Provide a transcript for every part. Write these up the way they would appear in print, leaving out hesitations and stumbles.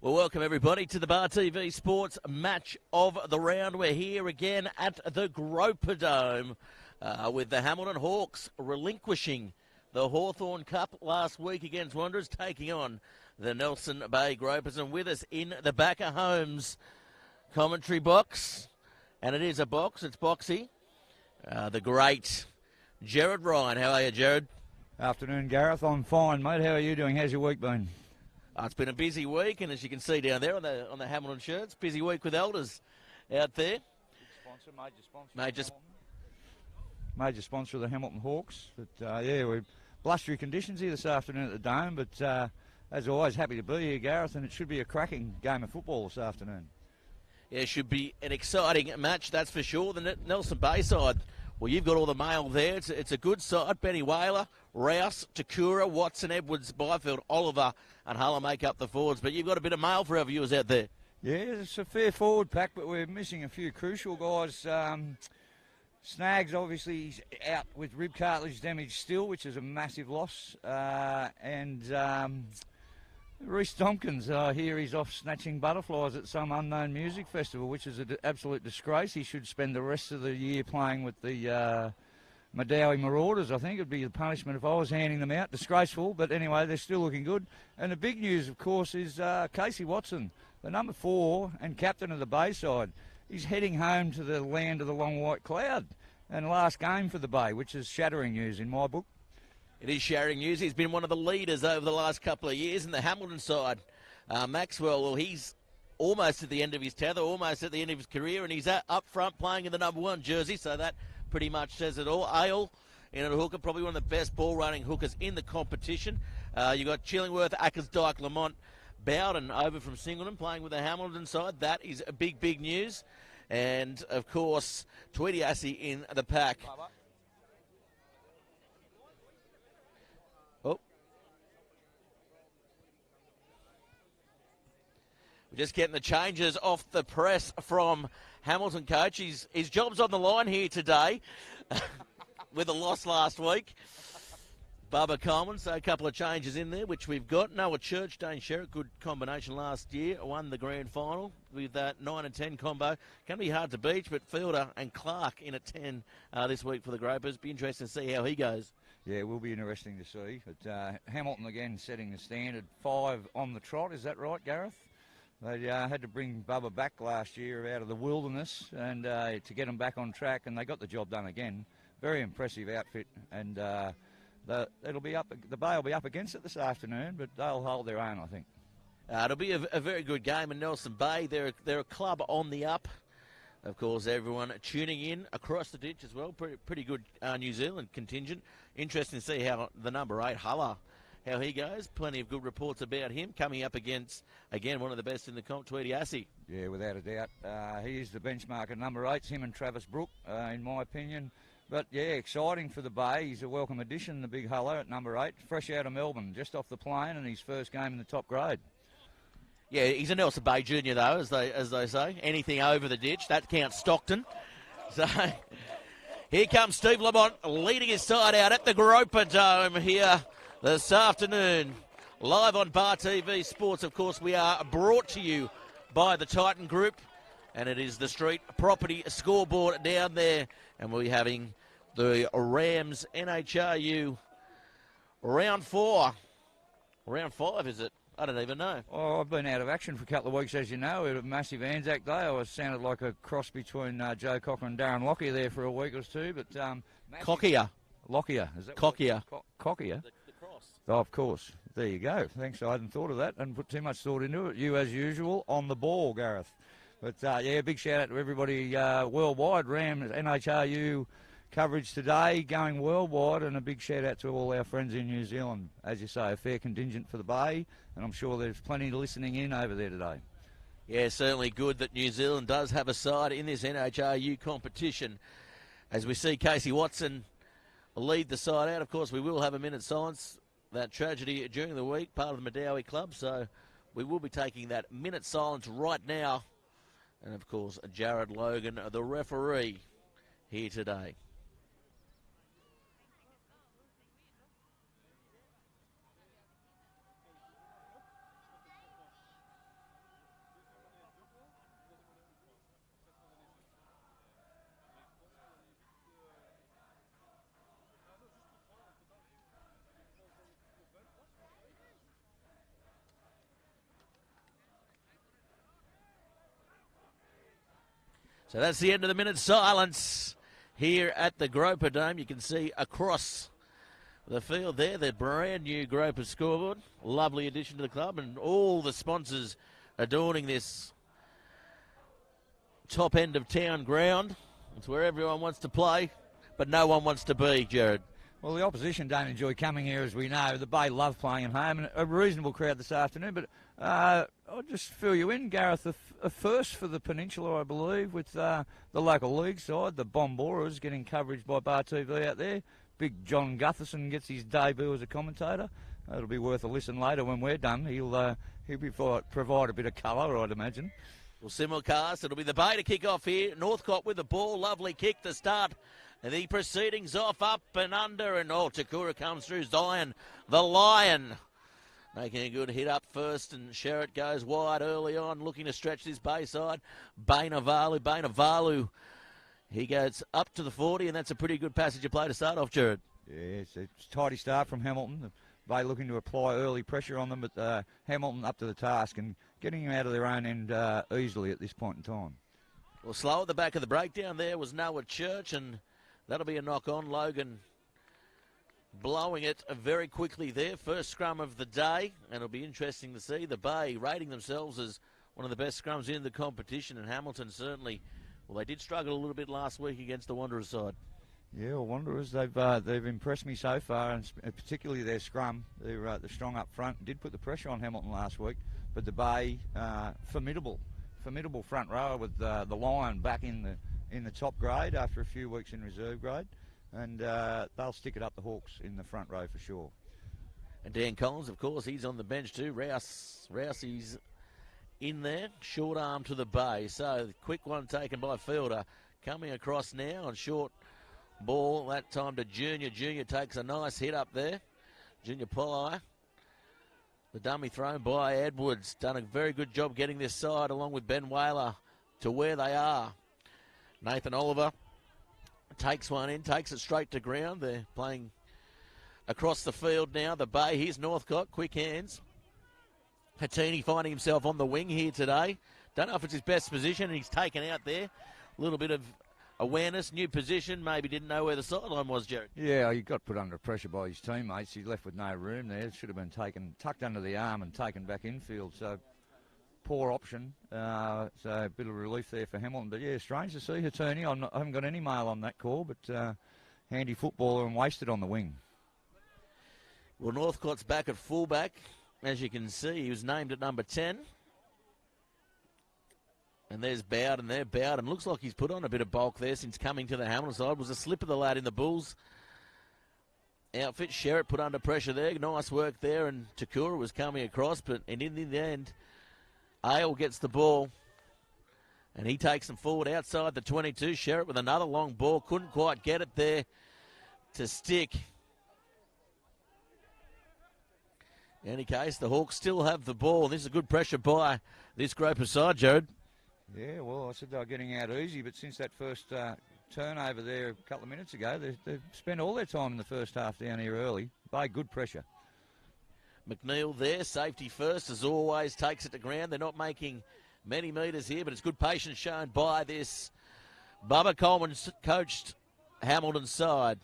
Well, welcome everybody to the Bar TV Sports Match of the Round. We're here again at the Gropers Dome with the Hamilton Hawks relinquishing the Hawthorn Cup last week against Wanderers, taking on the Nelson Bay Gropers. And with us in the Backer Homes commentary box, and it is a box, it's boxy, the great Jared Ryan. How are you, Jared? Afternoon, Gareth. I'm fine, mate. How are you doing? How's your week been? It's been a busy week, and as you can see down there on the Hamilton shirts, busy week with elders out there. Major sponsor of the Hamilton Hawks. But we're blustery conditions here this afternoon at the Dome, but as always, happy to be here, Gareth, and it should be a cracking game of football this afternoon. Yeah, it should be an exciting match, that's for sure. The Nelson Bay side, well, you've got all the mail there. It's a good side. Benny Whaler, Rouse, Takura, Watson, Edwards, Byfield, Oliver, and Huller make up the forwards. But you've got a bit of mail for our viewers out there. Yeah, it's a fair forward pack, but we're missing a few crucial guys. Snags, obviously, he's out with rib cartilage damage still, which is a massive loss. Reece Tompkins, I hear he's off snatching butterflies at some unknown music festival, which is an absolute disgrace. He should spend the rest of the year playing with the Madawi Marauders. I think it would be the punishment if I was handing them out. Disgraceful, but anyway, they're still looking good. And the big news, of course, is Casey Watson, the number 4 and captain of the Bayside. He's heading home to the land of the long white cloud. And last game for the Bay, which is shattering news in my book. It is shattering news. He's been one of the leaders over the last couple of years in the Hamilton side. Maxwell, well, he's almost at the end of his tether, almost at the end of his career, and he's up front playing in the number 1 jersey, so that pretty much says it all. Ale in a hooker, probably one of the best ball-running hookers in the competition. You've got Chillingworth, Ackersdyke, Lamont, Bowden over from Singleton playing with the Hamilton side. That is a big, big news. And, of course, Tweedy Assey in the pack. We're just getting the changes off the press from Hamilton coach. His job's on the line here today with a loss last week. Bubba Coleman, so a couple of changes in there, which we've got. Noah Church, Dane Sherritt, good combination last year. Won the grand final with that 9 and 10 combo. Can be hard to beat, but Fielder and Clark in at 10 this week for the Gropers. Be interesting to see how he goes. Yeah, it will be interesting to see. But Hamilton again setting the standard. 5 on the trot, is that right, Gareth? They had to bring Bubba back last year out of the wilderness and to get them back on track, and they got the job done again. Very impressive outfit, and the Bay will be up against it this afternoon, but they'll hold their own, I think. It'll be a very good game in Nelson Bay. They're a club on the up. Of course, everyone tuning in across the ditch as well. Pretty good New Zealand contingent. Interesting to see how the number 8, Huller, how he goes. Plenty of good reports about him coming up against, again, one of the best in the comp, Tweedy Assey. Yeah, without a doubt. He is the benchmark at number 8, him and Travis Brook, in my opinion. But, yeah, exciting for the Bay. He's a welcome addition, the big Huller at number 8. Fresh out of Melbourne, just off the plane, and his first game in the top grade. Yeah, he's a Nelson Bay junior, though, as they say. Anything over the ditch, that counts Stockton. So here comes Steve Lamont leading his side out at the Gropers Dome here this afternoon. Live on Bar TV Sports, of course, we are brought to you by the Titan Group, and it is the street property scoreboard down there, and we'll be having the Rams NHRU round 4. Round 5, is it? I don't even know. Oh, I've been out of action for a couple of weeks, as you know. We had a massive Anzac Day. I sounded like a cross between Joe Cocker and Darren Lockyer there for a week or two. But Cockyer. Lockyer, is that Cockyer. Cockyer? The cross. Oh, of course. There you go. Thanks. I hadn't thought of that and put too much thought into it. You, as usual, on the ball, Gareth. But, yeah, big shout-out to everybody worldwide. Rams, NHRU coverage today going worldwide, and a big shout-out to all our friends in New Zealand. As you say, a fair contingent for the Bay, and I'm sure there's plenty listening in over there today. Yeah, certainly good that New Zealand does have a side in this NHRU competition. As we see Casey Watson lead the side out, of course, we will have a minute's silence. That tragedy during the week, part of the Madawi Club, so we will be taking that minute's silence right now. And, of course, Jared Logan, the referee, here today. So that's the end of the minute silence here at the Groper Dome. You can see across the field there, the brand new Gropers scoreboard. Lovely addition to the club, and all the sponsors adorning this top end of town ground. It's where everyone wants to play, but no one wants to be, Jared. Well, the opposition don't enjoy coming here, as we know. The Bay love playing at home, and a reasonable crowd this afternoon. But I'll just fill you in, Gareth. A first for the Peninsula, I believe, with the local league side, the Bomboras, getting coverage by Bar TV out there. Big John Gutherson gets his debut as a commentator. That'll be worth a listen later when we're done. He'll provide a bit of colour, I'd imagine. Well, simulcast. It'll be the Bay to kick off here. Northcote with the ball. Lovely kick to start the proceedings off, up and under, and Takura comes through. Zion, the Lion, making a good hit up first, and Sherritt goes wide early on, looking to stretch this Bayside. Bainavalu, he goes up to the 40, and that's a pretty good passage of play to start off, Jared. Yeah, it's a tidy start from Hamilton. The Bay looking to apply early pressure on them, but Hamilton up to the task and getting them out of their own end easily at this point in time. Well, slow at the back of the breakdown there was Noah Church, and that'll be a knock-on. Logan blowing it very quickly there. First scrum of the day, and it'll be interesting to see the Bay rating themselves as one of the best scrums in the competition, and Hamilton certainly, well, they did struggle a little bit last week against the Wanderers side. Yeah, well, Wanderers, they've impressed me so far, and particularly their scrum. They're strong up front. Did put the pressure on Hamilton last week, but the Bay, formidable front row with the Lion back in the top grade after a few weeks in reserve grade, and they'll stick it up the Hawks in the front row for sure. And Dan Collins, of course, he's on the bench too. Rousey's in there, short arm to the Bay. So the quick one taken by Fielder, coming across now on short ball, that time to Junior. Junior takes a nice hit up there. Junior Pillai. The dummy thrown by Edwards. Done a very good job getting this side along with Ben Whaler to where they are. Nathan Oliver takes one in, takes it straight to ground. They're playing across the field now. The Bay, here's Northcote, quick hands. Hatini finding himself on the wing here today. Don't know if it's his best position, and he's taken out there. A little bit of awareness, new position, maybe didn't know where the sideline was, Jared. Yeah, he got put under pressure by his teammates. He left with no room there. It should have been tucked under the arm and taken back infield. So poor option. So a bit of relief there for Hamilton. But yeah, strange to see Hatini. I haven't got any mail on that call, but handy footballer and wasted on the wing. Well, Northcote's back at fullback. As you can see, he was named at number 10. And there's Bowden there. Bowden looks like he's put on a bit of bulk there since coming to the Hamilton side. Was a slip of the lad in the Bulls outfit. Sherritt put under pressure there. Nice work there, and Takura was coming across, but in the end, Ale gets the ball, and he takes them forward outside the 22. Sherritt with another long ball. Couldn't quite get it there to stick. In any case, the Hawks still have the ball. This is a good pressure by this Groper side, Jared. Yeah, well, I said they were getting out easy, but since that first turnover there a couple of minutes ago, they've spent all their time in the first half down here early. By good pressure. McNeil there, safety first, as always, takes it to ground. They're not making many metres here, but it's good patience shown by this Bubba Coleman's coached Hamilton side.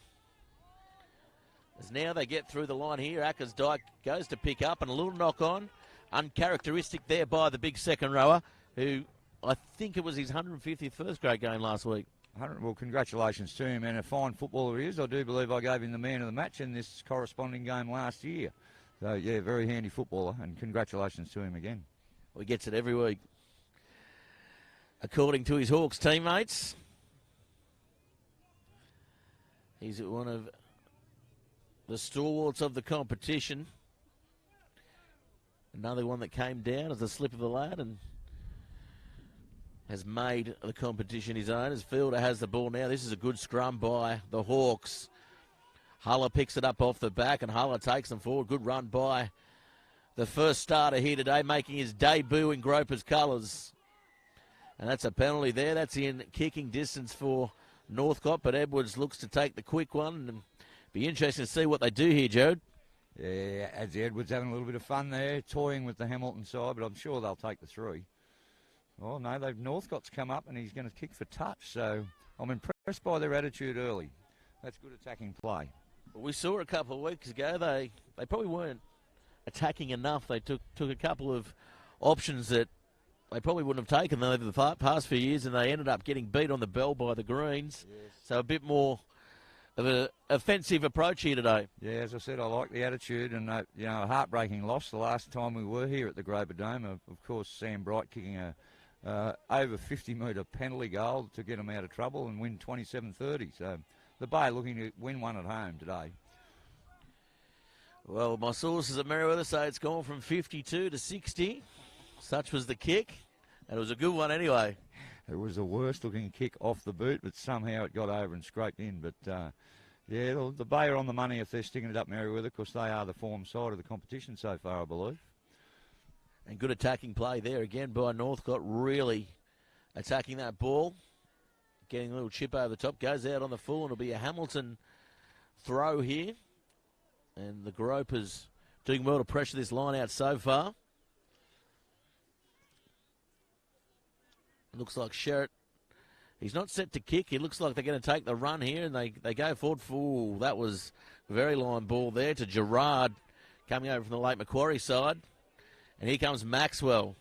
As now they get through the line here, Ackersdyke goes to pick up, and a little knock on. Uncharacteristic there by the big second rower, who I think it was his 150th first grade game last week. Well, congratulations to him, and a fine footballer he is. I do believe I gave him the man of the match in this corresponding game last year. So, yeah, very handy footballer, and congratulations to him again. Well, he gets it every week. According to his Hawks teammates, he's one of the stalwarts of the competition. Another one that came down as a slip of the lad and has made the competition his own as Fielder has the ball now. This is a good scrum by the Hawks. Huller picks it up off the back, and Huller takes them forward. Good run by the first starter here today, making his debut in Gropers colours. And that's a penalty there. That's in kicking distance for Northcote, but Edwards looks to take the quick one. And be interesting to see what they do here, Jared. Yeah, Edwards having a little bit of fun there, toying with the Hamilton side, but I'm sure they'll take the three. Oh, no, Northcott's come up and he's going to kick for touch. So I'm impressed by their attitude early. That's good attacking play. We saw a couple of weeks ago, they probably weren't attacking enough. They took a couple of options that they probably wouldn't have taken over the past few years, and they ended up getting beat on the bell by the Greens. Yes. So a bit more of an offensive approach here today. Yeah, as I said, I like the attitude, and a heartbreaking loss the last time we were here at the Groper Dome. Of course, Sam Bright kicking a over 50-metre penalty goal to get them out of trouble and win 27-30. So the Bay looking to win one at home today. Well, my sources at Merriweather say it's gone from 52 to 60. Such was the kick, and it was a good one anyway. It was the worst-looking kick off the boot, but somehow it got over and scraped in. But, yeah, the Bay are on the money if they're sticking it up Merriweather, because they are the form side of the competition so far, I believe. And good attacking play there again by Northcote, really attacking that ball. Getting a little chip over the top, goes out on the full, and it'll be a Hamilton throw here. And the Gropers doing well to pressure this line out so far. Looks like Sherritt, he's not set to kick. It looks like they're going to take the run here, and they go forward. Ooh, that was a very line ball there to Gerard, coming over from the Lake Macquarie side. And here comes Maxwell.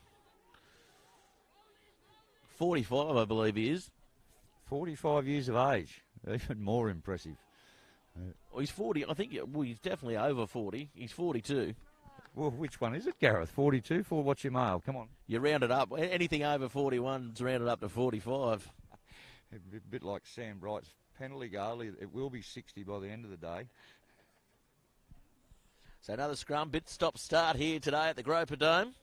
45, I believe he is. 45 years of age, even more impressive. Well, he's 40. I think he's definitely over 40. He's 42. Well, which one is it, Gareth? 42? For what's your mail? Come on. You round it up. Anything over 41 is rounded up to 45. A bit like Sam Bright's penalty goal. It will be 60 by the end of the day. So another scrum, bit stop start here today at the Groper Dome.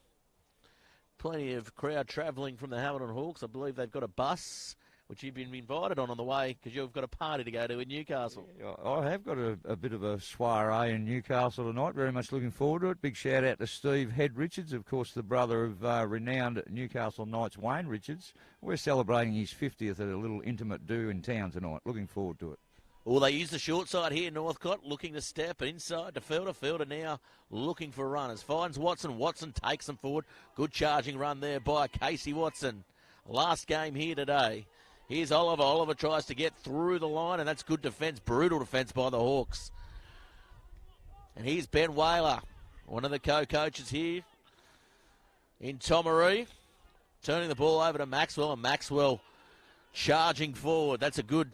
Plenty of crowd travelling from the Hamilton Hawks. I believe they've got a bus, which you've been invited on the way because you've got a party to go to in Newcastle. Yeah, I have got a bit of a soiree in Newcastle tonight. Very much looking forward to it. Big shout out to Steve Head Richards, of course, the brother of renowned Newcastle Knights Wayne Richards. We're celebrating his 50th at a little intimate do in town tonight. Looking forward to it. Well, they use the short side here, Northcote, looking to step inside to Fielder. Fielder now looking for runners. Finds Watson. Watson takes them forward. Good charging run there by Casey Watson. Last game here today. Here's Oliver. Oliver tries to get through the line, and that's good defence. Brutal defence by the Hawks. And here's Ben Whaler, one of the co-coaches here in Tomaree. Turning the ball over to Maxwell, and Maxwell charging forward. That's a good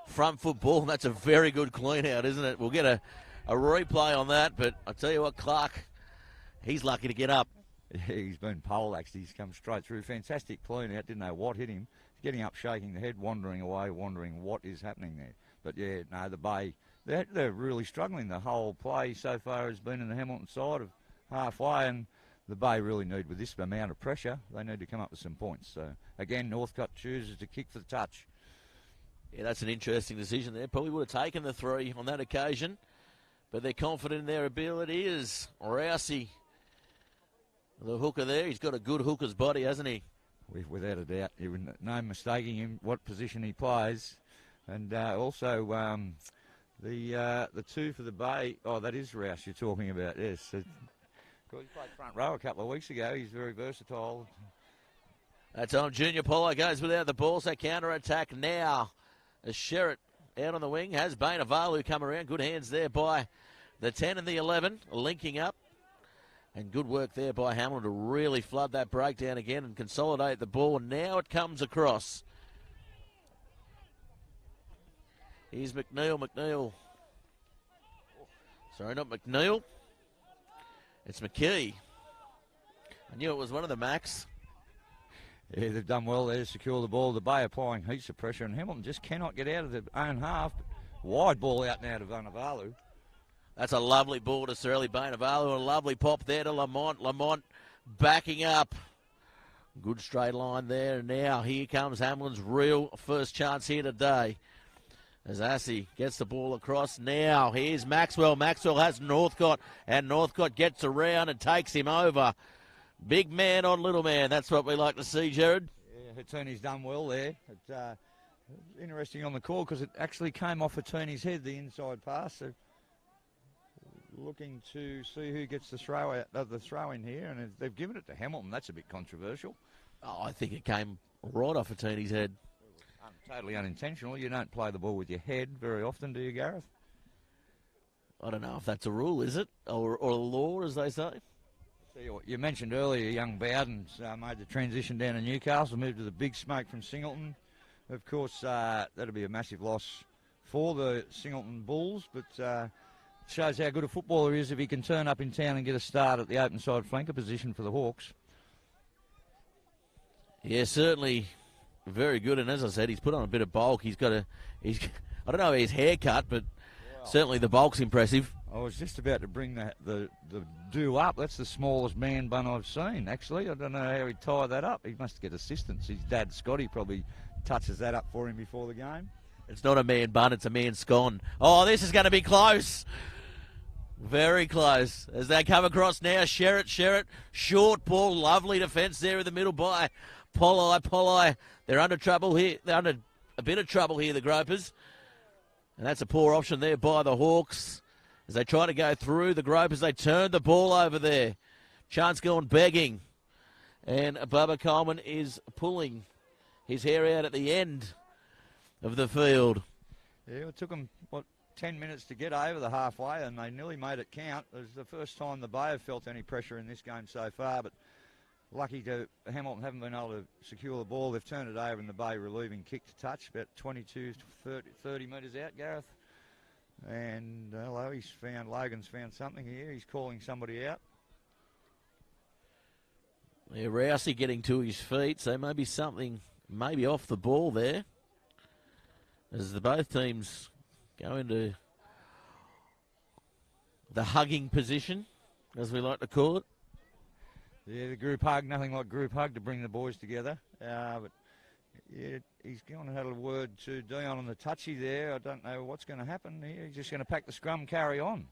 front foot ball. That's a very good clean out, isn't it? We'll get a replay on that, but I tell you what, Clark, he's lucky to get up. He's been poleaxed. He's come straight through. Fantastic clean out. Didn't know what hit him. Getting up, shaking the head, wandering away, wondering what is happening there. But, yeah, no, the Bay, they're really struggling. The whole play so far has been in the Hamilton side of halfway, and the Bay really need, with this amount of pressure, they need to come up with some points. So, again, Northcote chooses to kick for the touch. Yeah, that's an interesting decision there. Probably would have taken the three on that occasion, but they're confident in their ability. Is Rousey, the hooker there? He's got a good hooker's body, hasn't he? Without a doubt. No mistaking him, what position he plays. And also the two for the Bay. Oh, that is Rouse you're talking about, yes. He played front row a couple of weeks ago. He's very versatile. That's on. Junior Polo goes without the ball, so counter-attack now. As Sherritt out on the wing, has Bainavalu come around. Good hands there by the 10 and the 11, linking up. And good work there by Hamilton to really flood that breakdown again and consolidate the ball. And now it comes across. Here's McNeil. Sorry, not McNeil. It's McKee. I knew it was one of the Macs. Yeah, they've done well there to secure the ball. The Bay applying heaps of pressure, and Hamilton just cannot get out of their own half. Wide ball out now to Bainavalu. That's a lovely ball to Sir Eli Bainavalu. A lovely pop there to Lamont. Lamont backing up. Good straight line there. And now here comes Hamlin's real first chance here today. As Assey gets the ball across. Now here's Maxwell. Maxwell has Northcote. And Northcote gets around and takes him over. Big man on little man. That's what we like to see, Jared. Yeah, Attorney's done well there. It's interesting on the call because it actually came off Attorney's head, the inside pass. So looking to see who gets the throw in here, and they've given it to Hamilton. That's a bit controversial. Oh, I think it came right off Atini's head. Totally unintentional. You don't play the ball with your head very often, do you, Gareth? I don't know if that's a rule, is it? Or a law, as they say. Tell you what, you mentioned earlier young Bowden's made the transition down to Newcastle, moved to the big smoke from Singleton. Of course, that'll be a massive loss for the Singleton Bulls, but shows how good a footballer he is if he can turn up in town and get a start at the open side flanker position for the Hawks. Yeah, certainly very good. And as I said, he's put on a bit of bulk. I don't know his haircut, but certainly the bulk's impressive. I was just about to bring the do up. That's the smallest man bun I've seen, actually. I don't know how he tied that up. He must get assistance. His dad, Scotty, probably touches that up for him before the game. It's not a man bun, it's a man scone. Oh, this is going to be close. Very close. As they come across now, Sherritt, short ball, lovely defence there in the middle by Polai. They're under trouble here. They're under a bit of trouble here, the Gropers. And that's a poor option there by the Hawks. As they try to go through the Gropers, they turn the ball over there. Chance gone begging. And Bubba Coleman is pulling his hair out at the end of the field. Yeah, it took them, 10 minutes to get over the halfway, and they nearly made it count. It was the first time the Bay have felt any pressure in this game so far, but lucky to Hamilton haven't been able to secure the ball. They've turned it over and the Bay relieving kick to touch, about 22 to 30 metres out, Gareth. And Logan's found something here. He's calling somebody out. Yeah, Rousey getting to his feet, so maybe something off the ball there. As both teams go into the hugging position, as we like to call it. Yeah, the group hug, nothing like group hug to bring the boys together. But yeah, he's gone and had a word to Dion on the touchy there. I don't know what's going to happen here. He's just going to pack the scrum, carry on.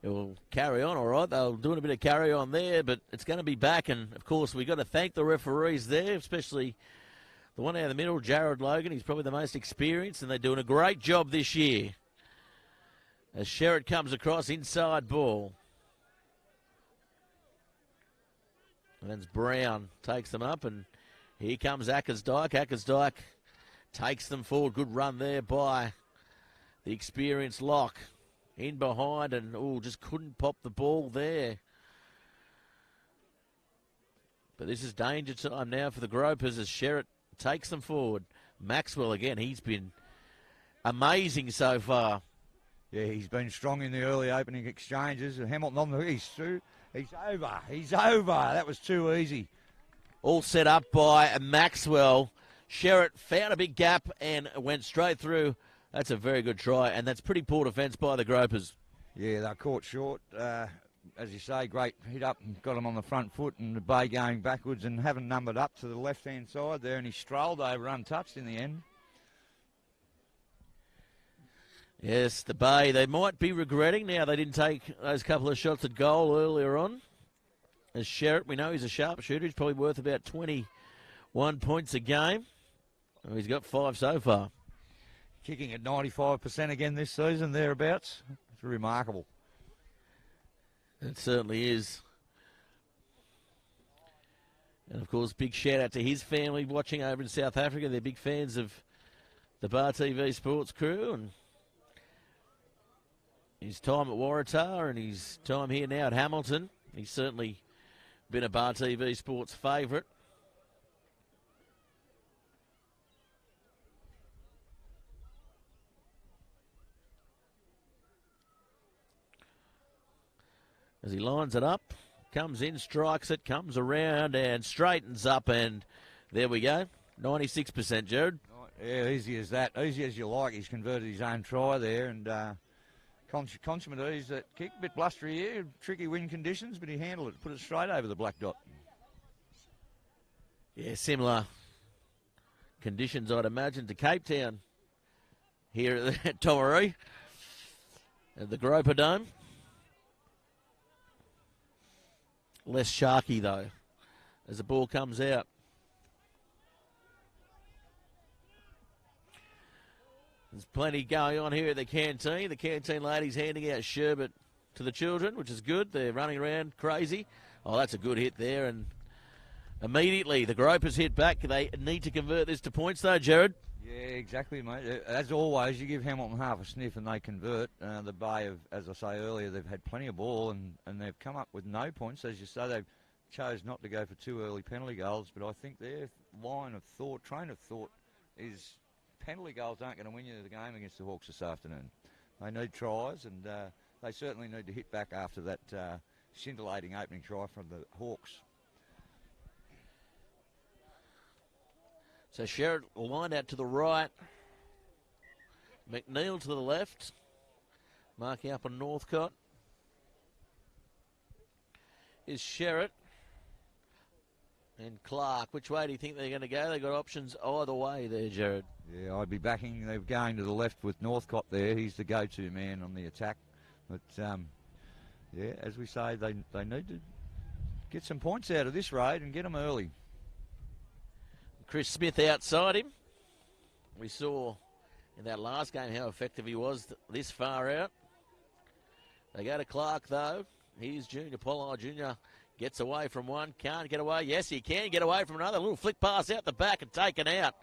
It will carry on, all right. They're doing a bit of carry on there, but it's going to be back. And, of course, we've got to thank the referees there, especially the one out of the middle, Jared Logan. He's probably the most experienced, and they're doing a great job this year. As Sherritt comes across, inside ball. And then Brown takes them up, and here comes Ackersdyke. Ackersdyke takes them forward. Good run there by the experienced lock. In behind, and just couldn't pop the ball there. But this is danger time now for the Gropers as Sherritt takes them forward. Maxwell again, he's been amazing so far. Yeah, he's been strong in the early opening exchanges. Hamilton on the he's through. He's over. That was too easy. All set up by Maxwell. Sherritt found a big gap and went straight through. That's a very good try, and that's pretty poor defence by the Gropers. Yeah, they're caught short. As you say, great hit up and got him on the front foot, and the Bay going backwards and haven't numbered up to the left-hand side there, and he strolled over untouched in the end. Yes, the Bay, they might be regretting now they didn't take those couple of shots at goal earlier on. As Sherritt, we know he's a sharpshooter. He's probably worth about 21 points a game. He's got 5 so far. Kicking at 95% again this season, thereabouts. It's remarkable. It certainly is. And, of course, big shout-out to his family watching over in South Africa. They're big fans of the Bar TV Sports crew and his time at Waratah and his time here now at Hamilton. He's certainly been a Bar TV Sports favourite. As he lines it up, comes in, strikes it, comes around and straightens up, and there we go. 96%, Jared. Yeah, easy as that. Easy as you like. He's converted his own try there, and consummate ease that kick. A bit blustery here, tricky wind conditions, but he handled it, put it straight over the black dot. Yeah, similar conditions, I'd imagine, to Cape Town here at Tomaree at the Groper Dome. Less sharky, though, as the ball comes out. There's plenty going on here at the canteen. The canteen ladies handing out sherbet to the children, which is good. They're running around crazy. Oh, that's a good hit there, and immediately. The Gropers hit back. They need to convert this to points, though, Jared. Yeah, exactly, mate. As always, you give Hamilton half a sniff and they convert. The Bay have, as I say earlier, they've had plenty of ball and they've come up with no points. As you say, they've chose not to go for 2 early penalty goals, but I think their train of thought is penalty goals aren't going to win you the game against the Hawks this afternoon. They need tries, and they certainly need to hit back after that scintillating opening try from the Hawks. So Sherritt lined out to the right. McNeil to the left. Marking up on Northcott is Sherritt and Clark. Which way do you think they're going to go? They've got options either way there, Jared. Yeah, I'd be backing. They're going to the left with Northcott there. He's the go-to man on the attack. But, yeah, as we say, they need to get some points out of this raid and get them early. Chris Smith outside him. We saw in that last game how effective he was this far out. They go to Clark, though. Here's Junior Pollard. Junior gets away from one. Can't get away. Yes, he can get away from another. Little flick pass out the back and taken out.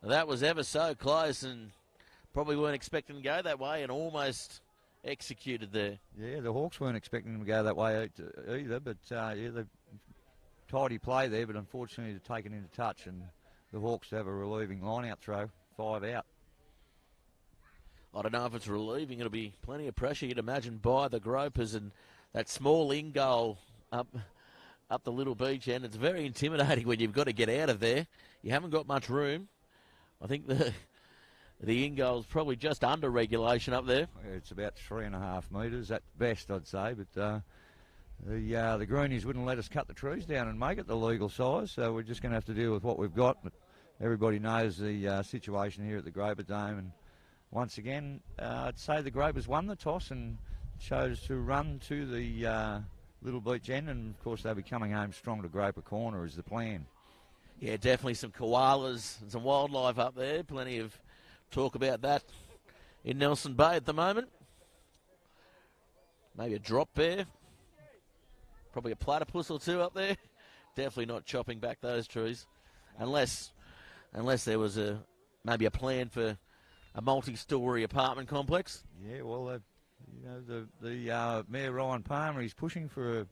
That was ever so close and probably weren't expecting to go that way and almost executed there. Yeah, the Hawks weren't expecting them to go that way either, but yeah, they've tidy play there, but unfortunately to take it into touch, and the Hawks have a relieving line-out throw, 5 out. I don't know if it's relieving. It'll be plenty of pressure, you'd imagine, by the Gropers, and that small in goal up the little beach end. It's very intimidating when you've got to get out of there. You haven't got much room. I think the in goal is probably just under regulation up there. It's about 3.5 metres at best, I'd say, but the Greenies wouldn't let us cut the trees down and make it the legal size, so we're just going to have to deal with what we've got. But everybody knows the situation here at the Groper Dome, and once again, I'd say the Gropers won the toss and chose to run to the little beach end, and of course they'll be coming home strong to Groper Corner is the plan. Yeah, definitely some koalas and some wildlife up there. Plenty of talk about that in Nelson Bay at the moment. Maybe a drop bear. Probably a platypus or two up there. Definitely not chopping back those trees. Unless there was maybe a plan for a multi-storey apartment complex. Yeah, well, the Mayor Ryan Palmer, he's pushing for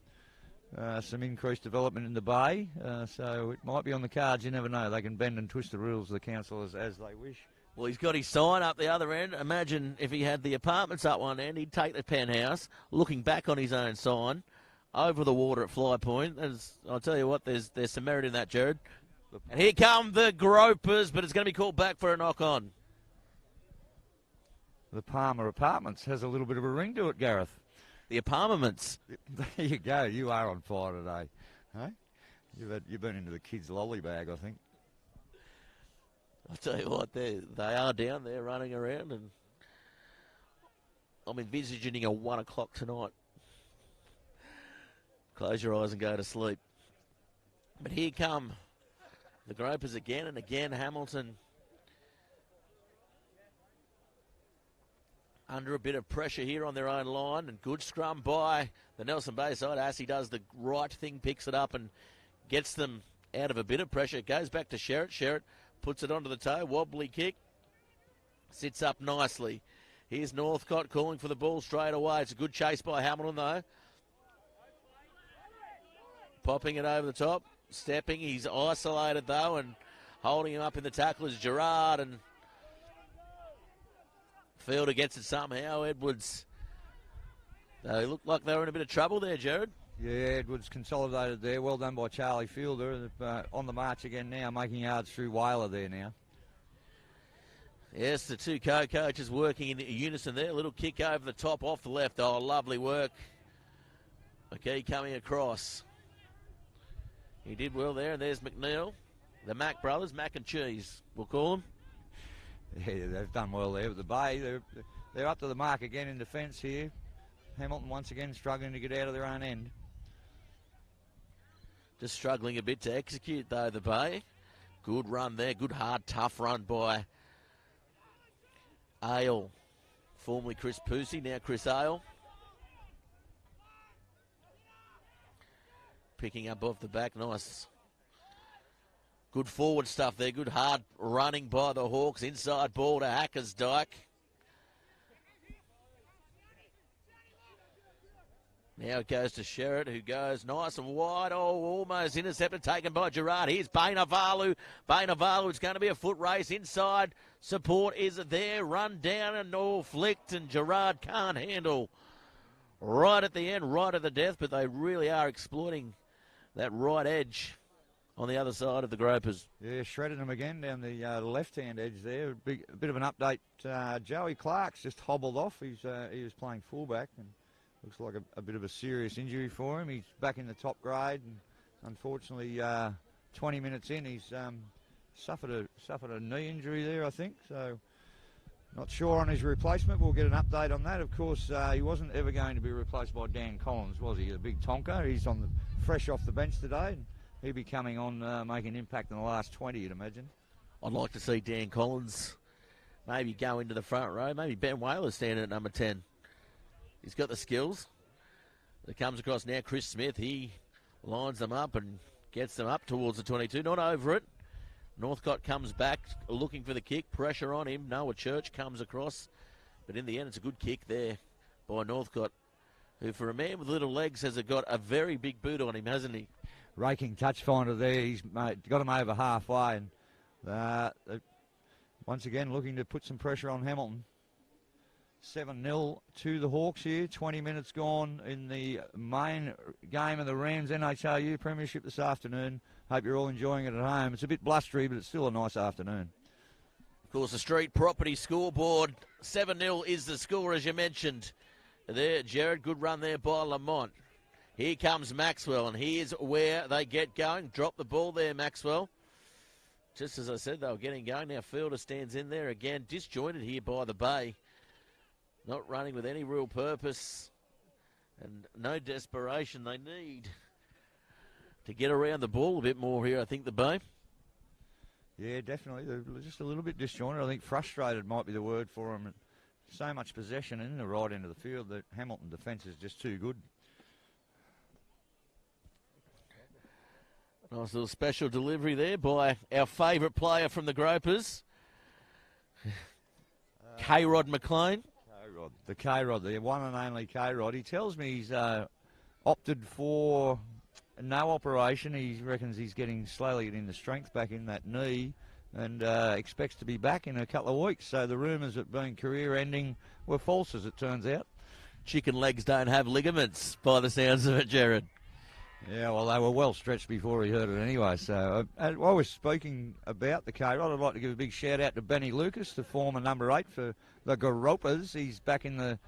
some increased development in the Bay, so it might be on the cards. You never know. They can bend and twist the rules of the council as they wish. Well, he's got his sign up the other end. Imagine if he had the apartments up one end, he'd take the penthouse, looking back on his own sign, over the water at Fly Point. I'll tell you what, there's some merit in that, Jared. And here come the Gropers, but it's going to be called back for a knock-on. The Palmer Apartments has a little bit of a ring to it, Gareth. The apartments. There you go. You are on fire today. Hey? You've been into the kids' lolly bag, I think. I'll tell you what, they are down there running around, and I'm envisaging a 1 o'clock tonight. Close your eyes and go to sleep. But here come the Gropers again and again. Hamilton under a bit of pressure here on their own line, and good scrum by the Nelson Bay side. Assey does the right thing, picks it up and gets them out of a bit of pressure. It goes back to Sherritt. Sherritt puts it onto the toe, wobbly kick, sits up nicely. Here's Northcott calling for the ball straight away. It's a good chase by Hamilton though. Popping it over the top, stepping. He's isolated though, and holding him up in the tackle is Gerard, and Fielder gets it somehow. Edwards, they looked like they were in a bit of trouble there, Jared. Yeah, Edwards consolidated there. Well done by Charlie Fielder. On the march again now, making yards through Whaler there now. Yes, the two co-coaches working in unison there. A little kick over the top off the left. Oh, lovely work. Okay, coming across. He did well there, and there's McNeil. The Mack brothers, Mack and Cheese, we'll call them. Yeah, they've done well there. But the Bay, they're up to the mark again in defence here. Hamilton once again struggling to get out of their own end. Just struggling a bit to execute, though, the Bay. Good run there. Good, hard, tough run by Ale. Formerly Chris Pusey, now Chris Ale. Picking up off the back. Nice Good forward stuff there. Good hard running by the Hawks. Inside ball to Hackersdyke. Now it goes to Sherritt, who goes nice and wide. Oh, almost intercepted, taken by Gerard. Here's Bainavalu. Bainavalu, it's going to be a foot race. Inside support is there. Run down and all flicked, and Gerard can't handle. Right at the end, right at the death, but they really are exploiting that right edge on the other side of the Gropers. Yeah, shredded him again down the left-hand edge there. A bit of an update. Joey Clark's just hobbled off. He was playing fullback, and looks like a bit of a serious injury for him. He's back in the top grade, and unfortunately, 20 minutes in, he's suffered a knee injury there, I think. So, not sure on his replacement. We'll get an update on that. Of course, he wasn't ever going to be replaced by Dan Collins, was he? The big Tonka. He's fresh off the bench today, and he'll be coming on, making an impact in the last 20, you'd imagine. I'd like to see Dan Collins maybe go into the front row. Maybe Ben Whaler standing at number 10. He's got the skills. It comes across now. Chris Smith, he lines them up and gets them up towards the 22. Not over it. Northcott comes back looking for the kick. Pressure on him. Noah Church comes across. But in the end, it's a good kick there by Northcott, who for a man with little legs has got a very big boot on him, hasn't he? Raking touch finder there. He's got him over halfway. And once again, looking to put some pressure on Hamilton. 7-0 to the Hawks here. 20 minutes gone in the main game of the Rams NHRU Premiership this afternoon. Hope you're all enjoying it at home. It's a bit blustery, but it's still a nice afternoon. Of course, the Street Property scoreboard. 7-0 is the score, as you mentioned. There, Jared, good run there by Lamont. Here comes Maxwell, and here's where they get going. Drop the ball there, Maxwell. Just as I said, they were getting going. Now Fielder stands in there again. Disjointed here by the Bay. Not running with any real purpose and no desperation. They need to get around the ball a bit more here, I think, the Bay. Yeah, definitely. They're just a little bit disjointed. I think frustrated might be the word for them. So much possession in the right end of the field that Hamilton defence is just too good. Nice little special delivery there by our favourite player from the Gropers, K-Rod McLean. The K-Rod, the one and only K-Rod. He tells me he's opted for no operation. He reckons he's slowly getting the strength back in that knee, and expects to be back in a couple of weeks. So the rumours of being career-ending were false, as it turns out. Chicken legs don't have ligaments, by the sounds of it, Jared. Yeah, well, they were well stretched before he hurt it anyway. So while we're speaking about the K-Rod, I'd like to give a big shout-out to Benny Lucas, the former number 8 for the Gropers. He's back in the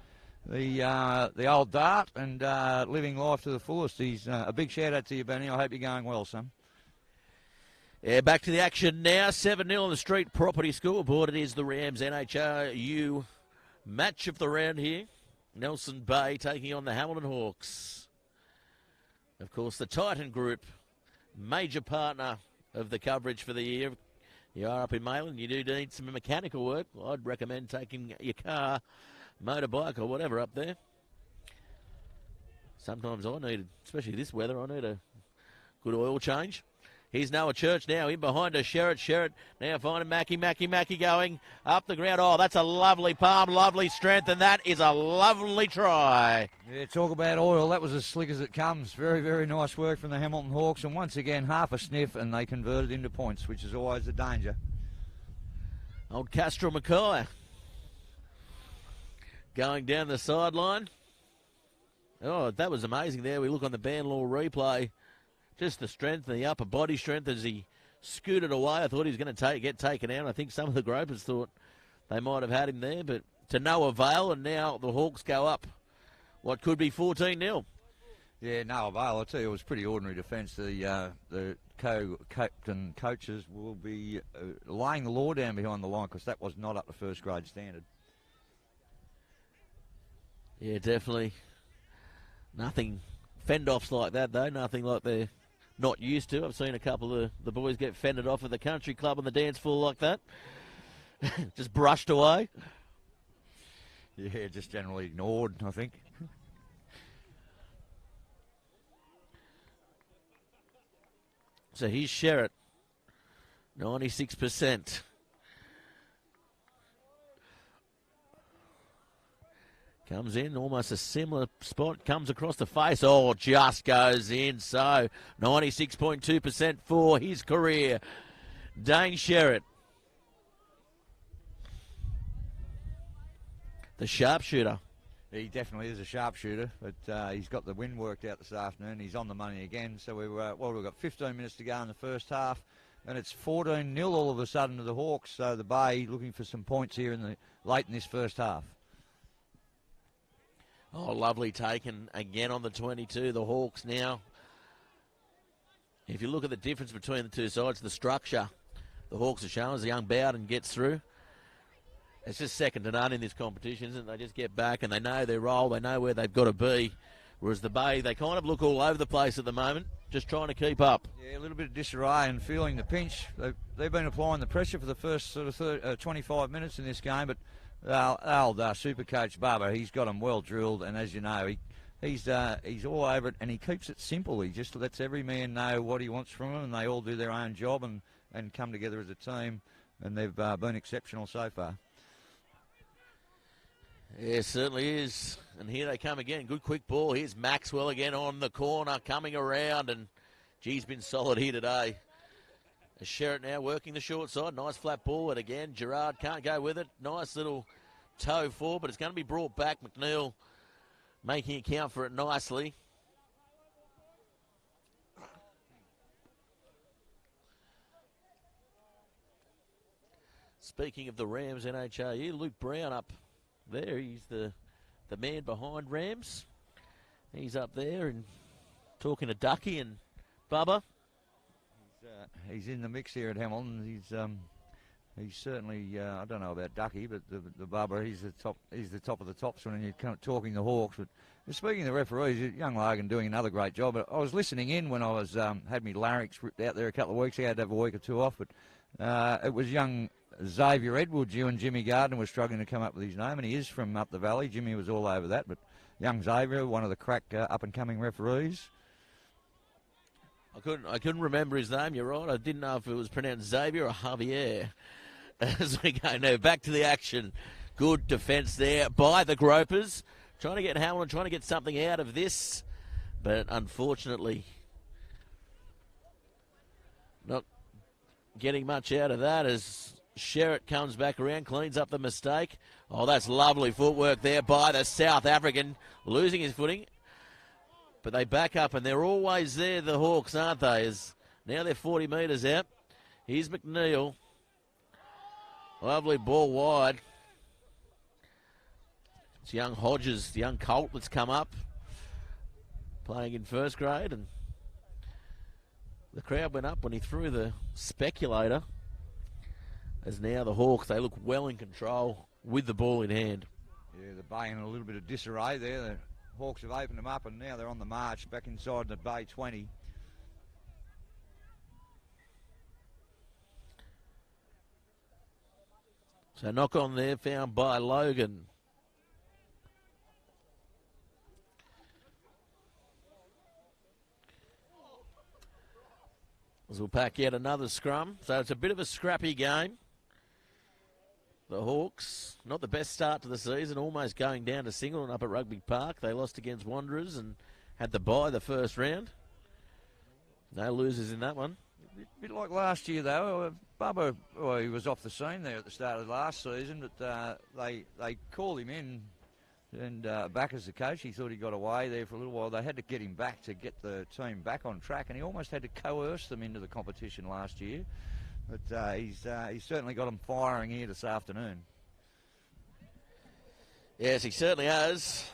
old dart and living life to the fullest. He's a big shout-out to you, Benny. I hope you're going well, son. Yeah, back to the action now. 7-0 on the Street Property scoreboard. It is the Rams NHRU match of the round here. Nelson Bay taking on the Hamilton Hawks. Of course, the Titan Group, major partner of the coverage for the year. You are up in Mayland, you do need some mechanical work. I'd recommend taking your car, motorbike or whatever up there. Sometimes I need, especially this weather, I need a good oil change. Here's Noah Church now in behind her. Sherritt now finding Mackie going up the ground. Oh, that's a lovely palm, lovely strength, and that is a lovely try. Yeah, talk about oil. That was as slick as it comes. Very, very nice work from the Hamilton Hawks. And once again, half a sniff, and they converted into points, which is always a danger. Old Castro Mackay going down the sideline. Oh, that was amazing there. We look on the Banlaw replay. Just the strength, the upper body strength as he scooted away. I thought he was going to get taken out. I think some of the Gropers thought they might have had him there, but to no avail, and now the Hawks go up what could be 14-0. Yeah, no avail. I tell you, it was pretty ordinary defence. The co-captain coaches will be laying the law down behind the line because that was not up to first grade standard. Yeah, definitely. Nothing fend-offs like that, though. Nothing like they're not used to. I've seen a couple of the boys get fended off at the country club on the dance floor like that. Just brushed away. Yeah, just generally ignored, I think. So here's Sherritt. 96%. Comes in, almost a similar spot, comes across the face. Oh, just goes in. So 96.2% for his career. Dane Sherritt. The sharpshooter. He definitely is a sharpshooter, but he's got the wind worked out this afternoon. He's on the money again. So we've got 15 minutes to go in the first half, and it's 14-0 all of a sudden to the Hawks. So the Bay looking for some points here late in this first half. Oh, lovely taken again on the 22. The Hawks now. If you look at the difference between the two sides, the structure the Hawks are showing as the young Bowden gets through. It's just second to none in this competition, isn't it? They just get back and they know their role, they know where they've got to be. Whereas the Bay, they kind of look all over the place at the moment, just trying to keep up. Yeah, a little bit of disarray and feeling the pinch. They've been applying the pressure for the first sort of 25 minutes in this game, but old super coach Barber, he's got them well drilled, and as you know, he's all over it, and he keeps it simple. He just lets every man know what he wants from them, and they all do their own job and come together as a team, and they've been exceptional so far. Yeah, it certainly is. And here they come again. Good quick ball. Here's Maxwell again on the corner, coming around, and he's been solid here today. Sherritt now working the short side. Nice flat ball, and again, Gerard can't go with it. Nice little toe forward, but it's going to be brought back. McNeil making account for it nicely. Speaking of the Rams, NHRU, Luke Brown up there. He's the man behind Rams. He's up there and talking to Ducky and Bubba. He's in the mix here at Hamilton. He's certainly I don't know about Ducky, but the Bubba, he's the top of the tops when you're talking the Hawks. But speaking of the referees, young Logan doing another great job. But I was listening in when I was had me larynx ripped out there a couple of weeks ago. I had to have a week or two off, but it was young Xavier Edwards. You and Jimmy Gardner were struggling to come up with his name, and he is from up the valley. Jimmy was all over that, but young Xavier, one of the crack up and coming referees. I couldn't remember his name. You're right. I didn't know if it was pronounced Xavier or Javier. As we go now, back to the action. Good defence there by the Gropers. Trying to get Hamilton, trying to get something out of this. But unfortunately, not getting much out of that as Sherritt comes back around, cleans up the mistake. Oh, that's lovely footwork there by the South African, losing his footing. But they back up, and they're always there, the Hawks, aren't they? As now they're 40 metres out. Here's McNeil. Lovely ball wide. It's young Hodges, the young Colt that's come up, playing in first grade. And the crowd went up when he threw the speculator. As now the Hawks, they look well in control with the ball in hand. Yeah, the Bay in a little bit of disarray there. The Hawks have opened them up, and now they're on the march back inside the Bay 20. So knock on there found by Logan. As we'll pack yet another scrum. So it's a bit of a scrappy game. The Hawks, not the best start to the season, almost going down to Singleton up at Rugby Park. They lost against Wanderers and had to bye the first round. No losers in that one. A bit like last year, though. Bubba, well, he was off the scene there at the start of last season, but they called him in and back as the coach. He thought he got away there for a little while. They had to get him back to get the team back on track, and he almost had to coerce them into the competition last year. But he's certainly got them firing here this afternoon. Yes, he certainly has.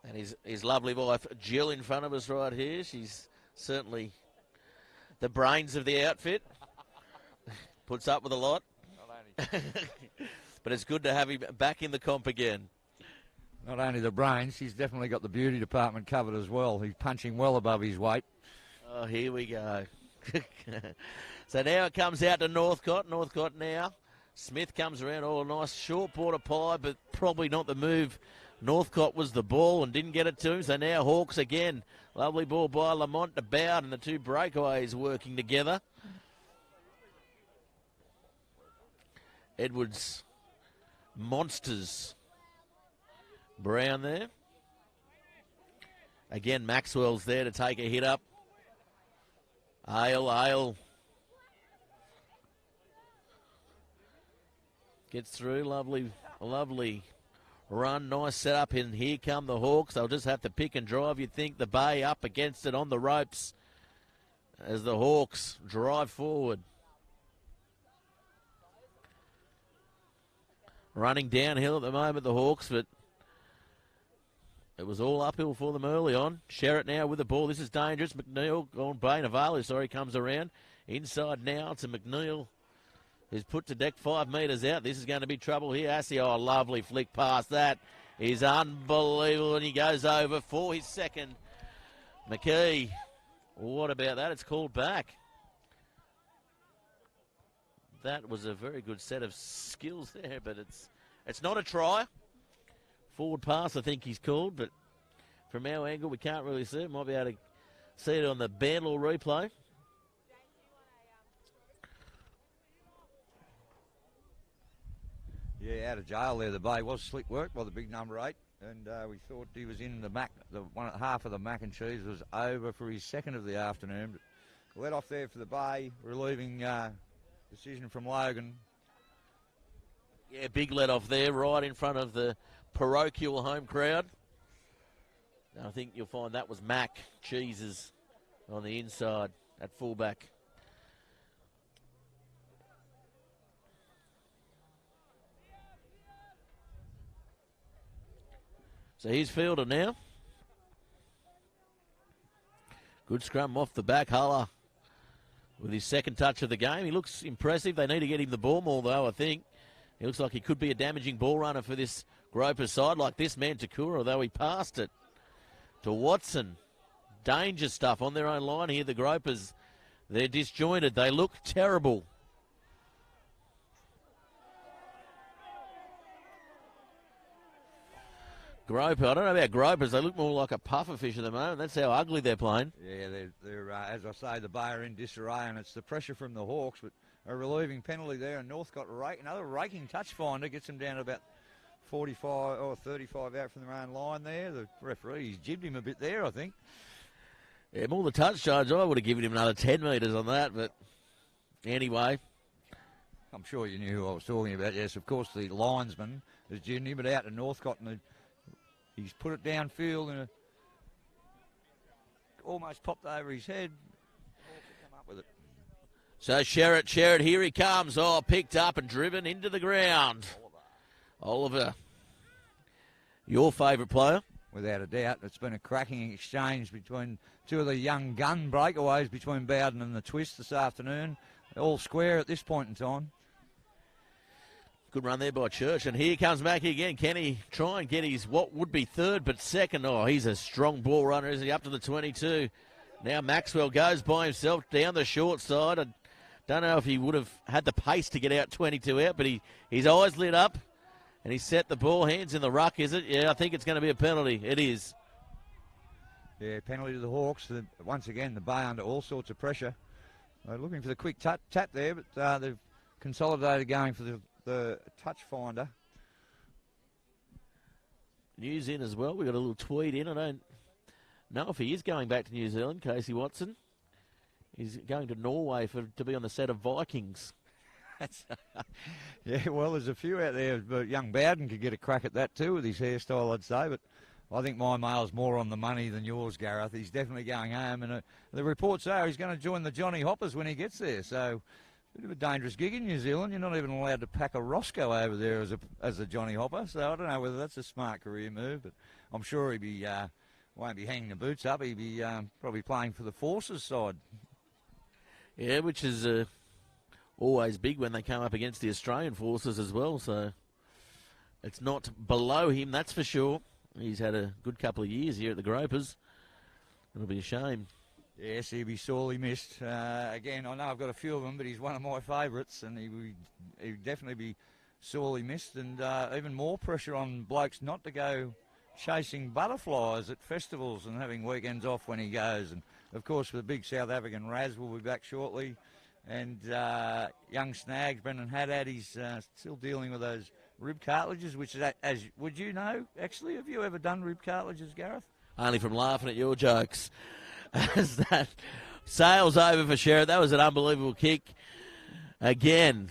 And his lovely wife, Jill, in front of us right here. She's certainly the brains of the outfit. Puts up with a lot. But it's good to have him back in the comp again. Not only the brains, he's definitely got the beauty department covered as well. He's punching well above his weight. Oh, here we go. So now it comes out to Northcott. Northcott now Smith comes around, a nice short border pie, but probably not the move. Northcott was the ball and didn't get it to him, so now Hawks again. Lovely ball by Lamont to Bowden, and the two breakaways working together. Edwards, monsters. Brown there. Again, Maxwell's there to take a hit up. Ale gets through. Lovely run. Nice setup, and here come the Hawks. They'll just have to pick and drive. You'd think the Bay up against it on the ropes as the Hawks drive forward. Running downhill at the moment, the Hawks, but it was all uphill for them early on. Sherritt now with the ball. This is dangerous. McNeil, Bainavalu, comes around. Inside now to McNeil, who's put to deck 5 metres out. This is going to be trouble here. Assey, lovely flick past that. Is unbelievable, and he goes over for his second. McKee, what about that? It's called back. That was a very good set of skills there, but it's not a try. Forward pass, I think he's called, but from our angle, we can't really see it. Might be able to see it on the Bandlaw replay. Yeah, out of jail there, the Bay was slick work by the big number 8, and we thought he was in half of the mac and cheese was over for his second of the afternoon. But let off there for the Bay, relieving decision from Logan. Yeah, big let off there, right in front of the parochial home crowd. I think you'll find that was Mac Cheeses on the inside at fullback. So here's Fielder now. Good scrum off the back. Huller with his second touch of the game. He looks impressive. They need to get him the ball more, though, I think. He looks like he could be a damaging ball runner for this Gropers side, like this man, Takura, although he passed it to Watson. Danger stuff on their own line here, the Gropers. They're disjointed. They look terrible. Groper, I don't know about Gropers. They look more like a pufferfish at the moment. That's how ugly they're playing. Yeah, they're as I say, the Bay are in disarray, and it's the pressure from the Hawks, but a relieving penalty there, and Northcott another raking touch finder gets them down to about 45 or 35 out from their own line there. The referee's jibbed him a bit there, I think. Yeah, more the touch charge. I would have given him another 10 metres on that, but anyway. I'm sure you knew who I was talking about. Yes, of course, the linesman has jibbed him, but out to Northcott, and he's put it downfield and almost popped over his head. Come up with it. So Sherritt, here he comes. Picked up and driven into the ground. Oliver, your favourite player? Without a doubt. It's been a cracking exchange between two of the young gun breakaways between Bowden and the Twist this afternoon. They're all square at this point in time. Good run there by Church. And here comes Mackie again. Can he try and get his what would be third but second? He's a strong ball runner, isn't he? Up to the 22. Now Maxwell goes by himself down the short side. I don't know if he would have had the pace to get out 22 out, but his eyes lit up. And he set the ball. Hands in the ruck, is it? Yeah, I think it's going to be a penalty. It is. Yeah, penalty to the Hawks. Once again, the Bay under all sorts of pressure. They're looking for the quick tap there, but they've consolidated going for the touch finder. News in as well. We've got a little tweet in. I don't know if he is going back to New Zealand, Casey Watson. He's going to Norway to be on the set of Vikings. Yeah, well, there's a few out there, but young Bowden could get a crack at that too with his hairstyle, I'd say. But I think my mail's more on the money than yours, Gareth. He's definitely going home, and the reports are he's going to join the Johnny Hoppers when he gets there. So, a bit of a dangerous gig in New Zealand. You're not even allowed to pack a Roscoe over there as a Johnny Hopper. So I don't know whether that's a smart career move, but I'm sure won't be hanging the boots up. He'll be probably playing for the Forces side. Yeah, which is always big when they come up against the Australian Forces as well. So it's not below him, that's for sure. He's had a good couple of years here at the Gropers. It'll be a shame Yes, he'll be sorely missed. Again, I know I've got a few of them, but he's one of my favourites, and he'd definitely be sorely missed. And even more pressure on blokes not to go chasing butterflies at festivals and having weekends off when he goes. And, of course, with the big South African Raz will be back shortly. And young Snags, Brendan Haddad, he's still dealing with those rib cartilages, which is, as would you know, actually, have you ever done rib cartilages, Gareth? Only from laughing at your jokes. As that sails over for Sherritt. That was an unbelievable kick. Again.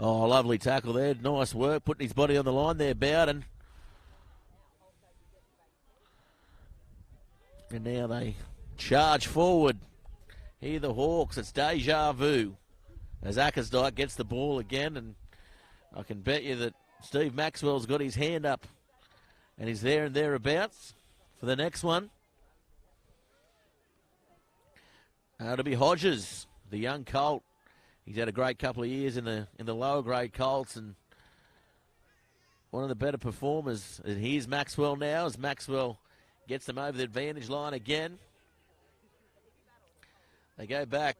Oh, lovely tackle there. Nice work. Putting his body on the line there, Bowden. And now they charge forward. Here the Hawks. It's deja vu. As Ackersdyke gets the ball again. And I can bet you that Steve Maxwell's got his hand up. And he's there and thereabouts for the next one. To be Hodges, the young colt. He's had a great couple of years in the lower grade colts and one of the better performers. And here's Maxwell now as Maxwell gets them over the advantage line again. They go back.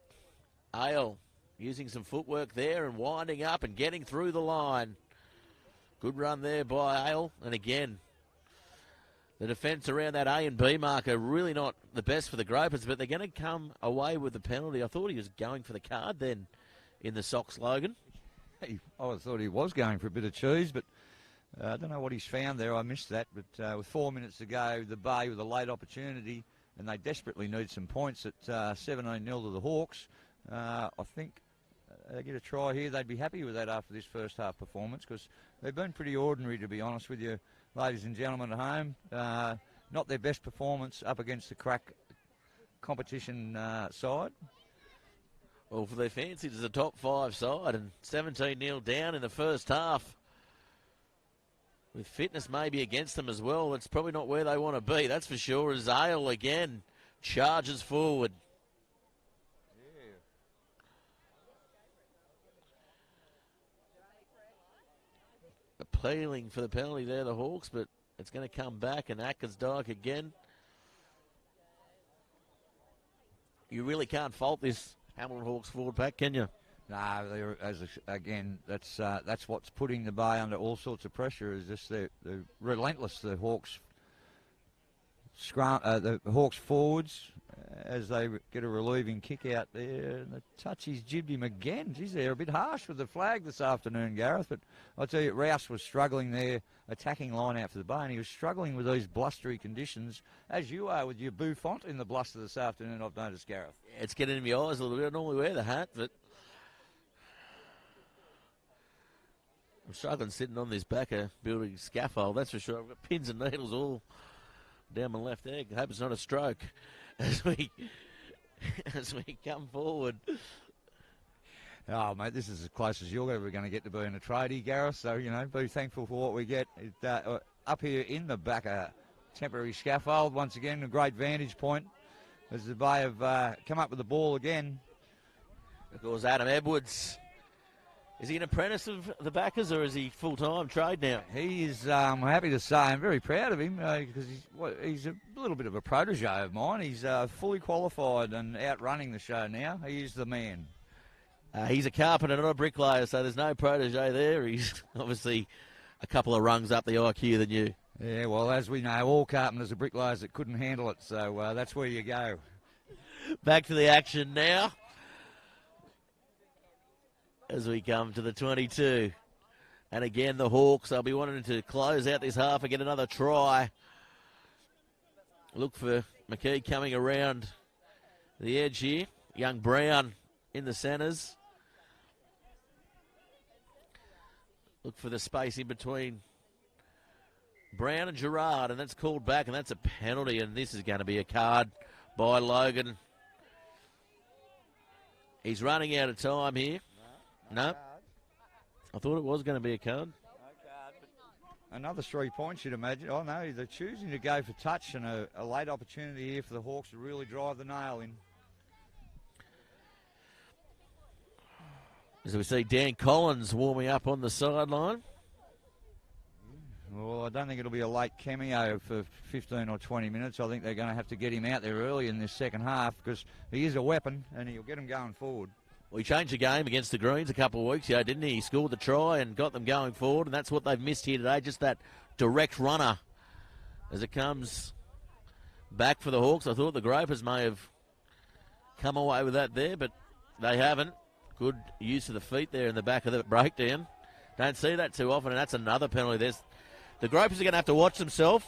Ale using some footwork there and winding up and getting through the line. Good run there by Ale. And again, the defence around that A and B mark are really not the best for the Gropers, but they're going to come away with the penalty. I thought he was going for the card then in the Sox, Logan. I thought he was going for a bit of cheese, but I don't know what he's found there. I missed that. But with 4 minutes to go, the Bay with a late opportunity, and they desperately need some points at 17-0 to the Hawks. I think they get a try here. They'd be happy with that after this first half performance because they've been pretty ordinary, to be honest with you. Ladies and gentlemen at home, not their best performance up against the crack competition side. Well, for their fancy, it's a top 5 side and 17-0 down in the first half. With fitness maybe against them as well, it's probably not where they want to be, that's for sure, as Ale again charges forward. Appealing for the penalty there, the Hawks, but it's going to come back, and Ackersdyke again. You really can't fault this Hamilton Hawks forward pack, can you? No, again, that's what's putting the Bay under all sorts of pressure. Is just they're relentless. The Hawks the Hawks forwards as they get a relieving kick out there. And the touchies jibbed him again. Geez, they're a bit harsh with the flag this afternoon, Gareth. But I'll tell you, Rouse was struggling there, attacking line out for the Bay, and he was struggling with these blustery conditions, as you are with your bouffant in the bluster this afternoon, I've noticed, Gareth. Yeah, it's getting in my eyes a little bit. I normally wear the hat, but I'm struggling sitting on this backer building scaffold, that's for sure. I've got pins and needles all down my left leg. I hope it's not a stroke as we come forward. Oh, mate, this is as close as you're ever going to get to being a tradie, Gareth. So, you know, be thankful for what we get. Up here in the backer temporary scaffold, once again, a great vantage point as the Bay have come up with the ball again. Of course, Adam Edwards. Is he an apprentice of the backers or is he full-time trade now? He is, I'm happy to say, I'm very proud of him because he's a little bit of a protege of mine. He's fully qualified and outrunning the show now. He is the man. He's a carpenter, not a bricklayer, so there's no protege there. He's obviously a couple of rungs up the IQ than you. Yeah, well, as we know, all carpenters are bricklayers that couldn't handle it, so that's where you go. Back to the action now as we come to the 22. And again, the Hawks, they'll be wanting to close out this half and get another try. Look for McKee coming around the edge here. Young Brown in the centres. Look for the space in between Brown and Gerard, and that's called back, and that's a penalty, and this is going to be a card by Logan. He's running out of time here. No. I thought it was going to be a card. Another 3 points, you'd imagine. Oh, no, they're choosing to go for touch and a late opportunity here for the Hawks to really drive the nail in. As we see Dan Collins warming up on the sideline. Well, I don't think it'll be a late cameo for 15 or 20 minutes. I think they're going to have to get him out there early in this second half because he is a weapon and he'll get them going forward. Well, he changed the game against the Greens a couple of weeks ago, didn't he? He scored the try and got them going forward, and that's what they've missed here today, just that direct runner as it comes back for the Hawks. I thought the Gropers may have come away with that there, but they haven't. Good use of the feet there in the back of the breakdown. Don't see that too often, and that's another penalty. The Gropers are going to have to watch themselves.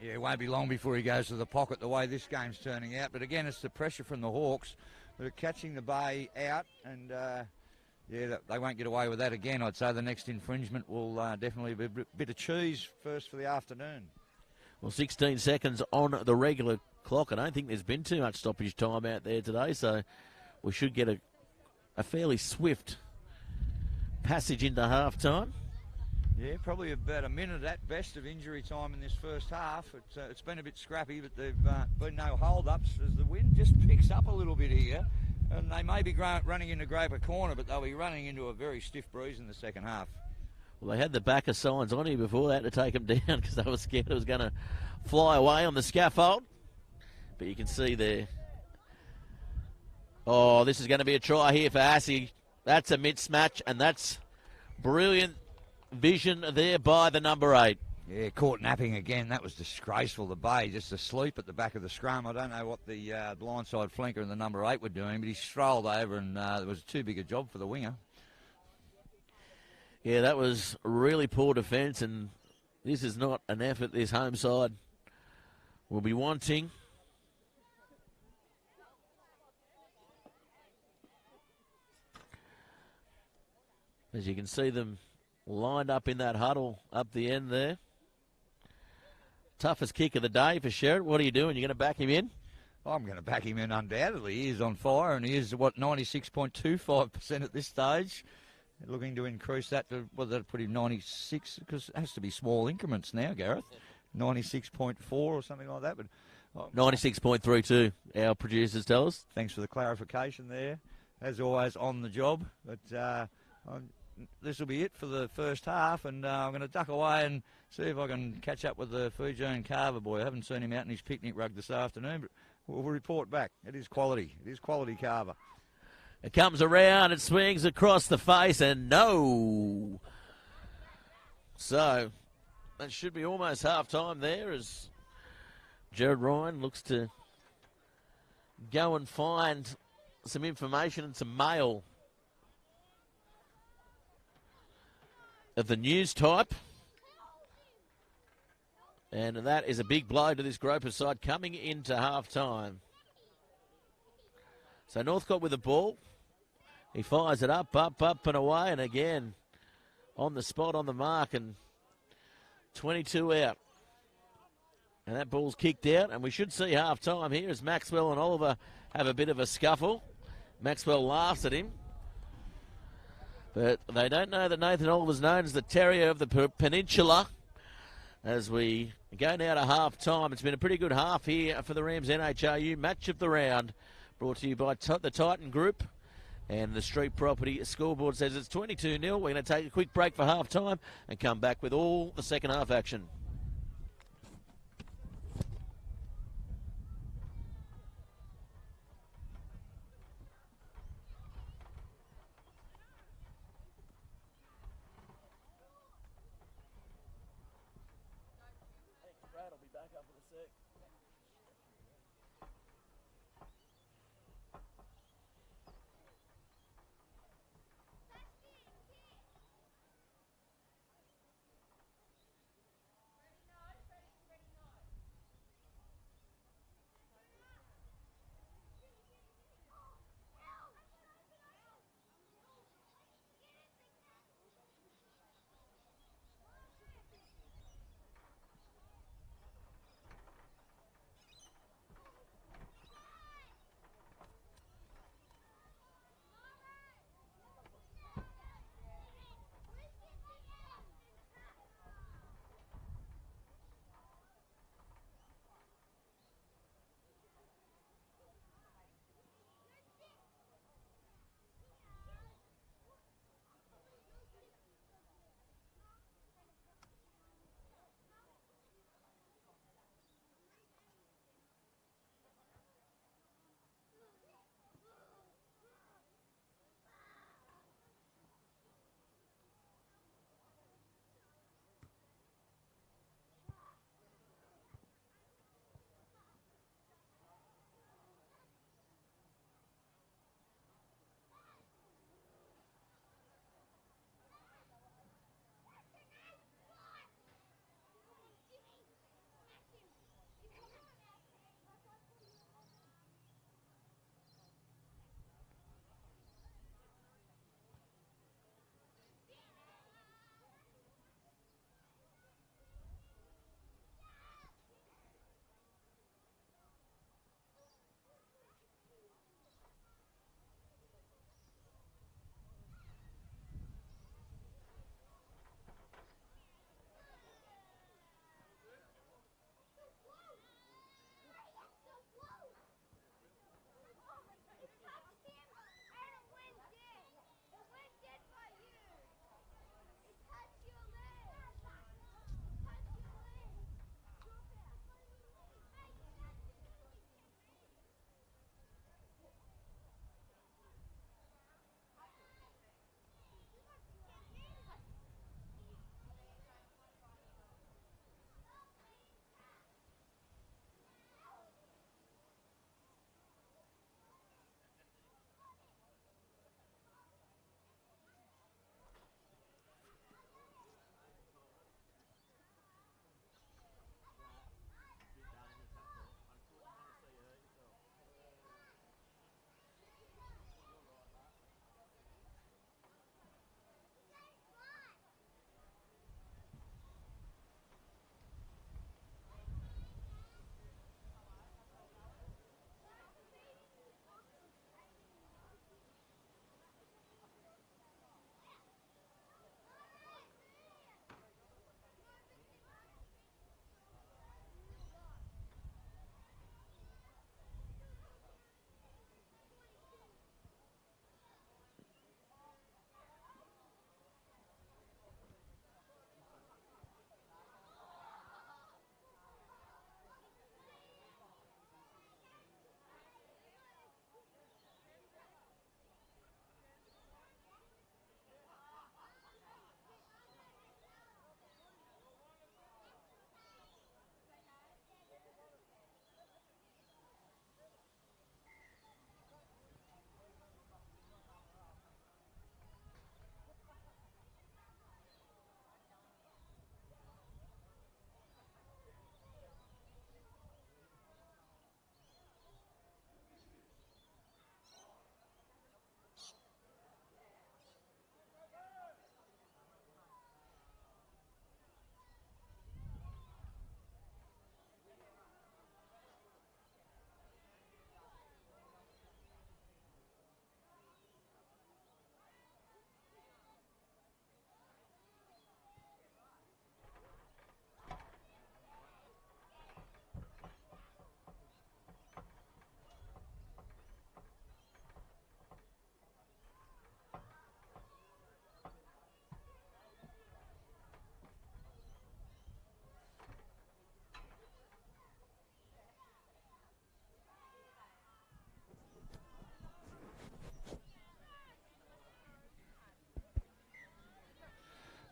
Yeah, it won't be long before he goes to the pocket the way this game's turning out. But again, it's the pressure from the Hawks. They're catching the Bay out, and they won't get away with that again. I'd say the next infringement will definitely be a bit of cheese first for the afternoon. Well, 16 seconds on the regular clock. I don't think there's been too much stoppage time out there today, so we should get a fairly swift passage into half-time. Yeah, probably about a minute at best of injury time in this first half. It's been a bit scrappy, but there've been no hold-ups as the wind just picks up a little bit here. And they may be running into Groper corner, but they'll be running into a very stiff breeze in the second half. Well, they had the backer signs on here before. They had to take them down because they were scared it was going to fly away on the scaffold. But you can see there. Oh, this is going to be a try here for Assey. That's a mismatch, and that's brilliant vision there by the number 8. Yeah, caught napping again. That was disgraceful. The Bay just asleep at the back of the scrum. I don't know what the blindside flanker and the number 8 were doing, but he strolled over, and it was too big a job for the winger. Yeah, that was really poor defence, and this is not an effort this home side will be wanting. As you can see them lined up in that huddle up the end there. Toughest kick of the day for Sherritt. What are you doing? You're going to back him in? I'm going to back him in undoubtedly. He is on fire, and he is, 96.25% at this stage. Looking to increase that to, that'll put him 96, because it has to be small increments now, Gareth. 96.4 or something like that. But 96.32, our producers tell us. Thanks for the clarification there. As always, on the job. But this will be it for the first half, and I'm going to duck away and see if I can catch up with the Fujone Carver boy. I haven't seen him out in his picnic rug this afternoon, but we'll report back. It is quality. It is quality Carver. It comes around, it swings across the face, and no. So, that should be almost half-time there as Jared Ryan looks to go and find some information and some mail of the news type. And that is a big blow to this Gropers side coming into half-time. So Northcote with the ball. He fires it up and away, and again on the spot, on the mark, and 22 out. And that ball's kicked out, and we should see half-time here as Maxwell and Oliver have a bit of a scuffle. Maxwell laughs at him. But they don't know that Nathan Oliver's known as the Terrier of the Peninsula. As we go now to half-time, it's been a pretty good half here for the Rams NHRU Match of the Round, brought to you by the Titan Group. And the Street Property scoreboard says it's 22-0. We're going to take a quick break for half-time and come back with all the second half action. Brad will be back up in a sec.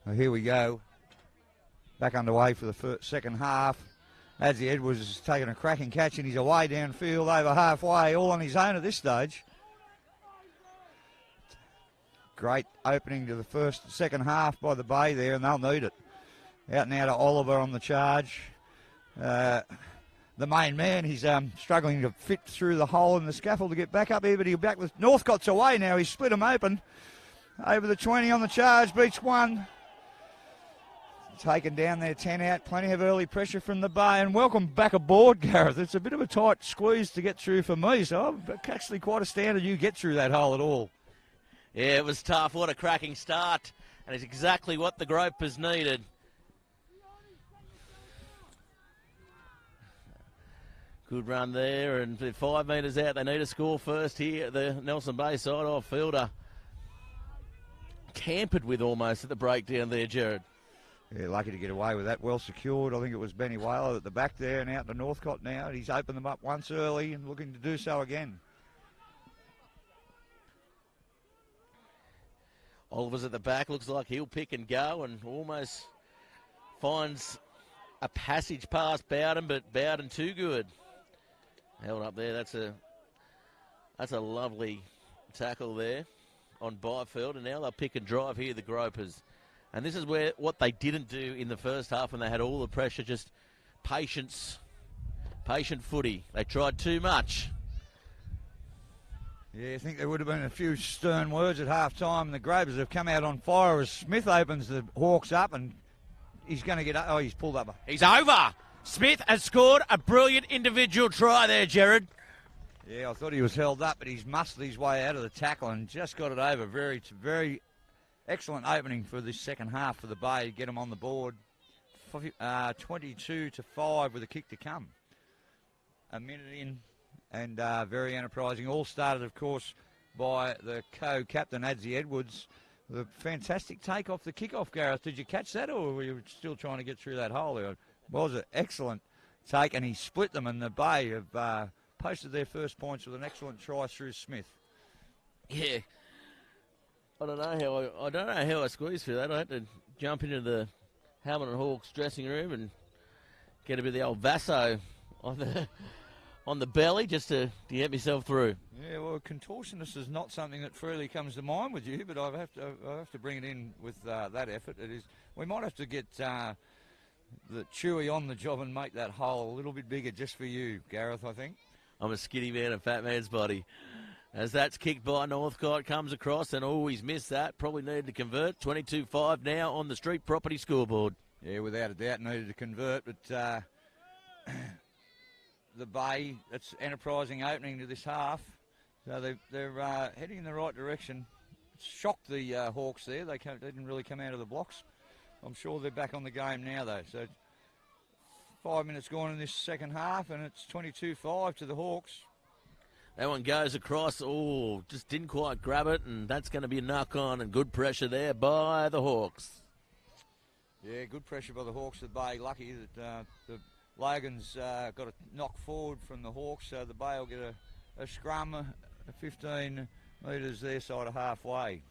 Well, here we go. Back underway for the second half. Adzi Edwards has taken a cracking catch and he's away downfield over halfway, all on his own at this stage. Great opening to the second half by the Bay there, and they'll need it. Out now to Oliver on the charge. The main man, he's struggling to fit through the hole in the scaffold to get back up here, but he'll back with Northcott's away now. He's split them open. Over the 20 on the charge, beats one. Taken down there, 10 out. Plenty of early pressure from the Bay, and welcome back aboard, Gareth. It's a bit of a tight squeeze to get through for me, so actually quite astounded you get through that hole at all. Yeah, it was tough. What a cracking start. And it's exactly what the Gropers needed. Good run there. And 5 metres out, they need a score first here at the Nelson Bay side. Off fielder. Tampered with almost at the breakdown there, Jared. Yeah, lucky to get away with that. Well secured. I think it was Benny Whaler at the back there and out to Northcott now. He's opened them up once early and looking to do so again. Oliver's at the back, looks like he'll pick and go and almost finds a passage past Bowden, but Bowden too good. Held up there, that's a lovely tackle there on Byfield, and now they'll pick and drive here, the Gropers. And this is what they didn't do in the first half when they had all the pressure, just patient footy. They tried too much. Yeah, I think there would have been a few stern words at half-time. The Gropers have come out on fire as Smith opens the Hawks up, and he's going to get... Oh, he's pulled up. He's over. Smith has scored a brilliant individual try there, Jared. Yeah, I thought he was held up, but he's muscled his way out of the tackle and just got it over. Very excellent opening for this second half for the Bay. Get them on the board. 22-5 with a kick to come. A minute in. And very enterprising. All started, of course, by the co-captain, Adzi Edwards. The fantastic take off the kickoff, Gareth. Did you catch that, or were you still trying to get through that hole there? It was an excellent take, and he split them, and the Bay have posted their first points with an excellent try through Smith. Yeah. I don't know how I squeezed through that. I had to jump into the Hamilton Hawks dressing room and get a bit of the old Vasso on the belly just to get myself through. Yeah, well, contortionist is not something that freely comes to mind with you, but I have to bring it in with that effort. It is. We might have to get the Chewy on the job and make that hole a little bit bigger just for you, Gareth, I think. I'm a skinny man, a fat man's body. As that's kicked by Northcote, comes across and always missed that. Probably needed to convert. 22-5 now on the Street Property scoreboard. Yeah, without a doubt needed to convert, but... the Bay, that's enterprising opening to this half. So they're heading in the right direction. Shocked the Hawks there. They didn't really come out of the blocks. I'm sure they're back on the game now, though. So 5 minutes gone in this second half, and it's 22-5 to the Hawks. That one goes across. Oh, just didn't quite grab it, and that's going to be a knock-on, and good pressure there by the Hawks. Yeah, good pressure by the Hawks. The Bay lucky that the Logan's got a knock forward from the Hawks, so the Bay will get a scrum, 15 metres their side of halfway.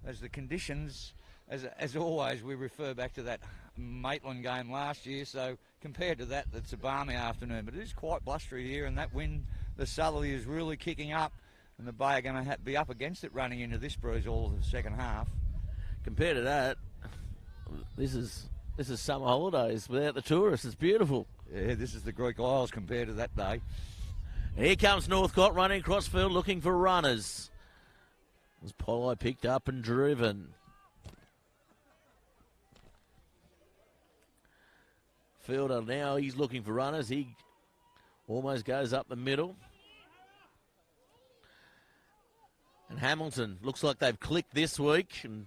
As the conditions, as always, we refer back to that Maitland game last year, so compared to that, it's a balmy afternoon. But it is quite blustery here, and that wind, the southerly, is really kicking up, and the Bay are going to be up against it running into this breeze all of the second half. Compared to that, this is summer holidays without the tourists. It's beautiful. Yeah, this is the Greek Isles compared to that day. Here comes Northcote running across field looking for runners. As Polo picked up and driven. Fielder now, he's looking for runners. He almost goes up the middle. And Hamilton, looks like they've clicked this week, and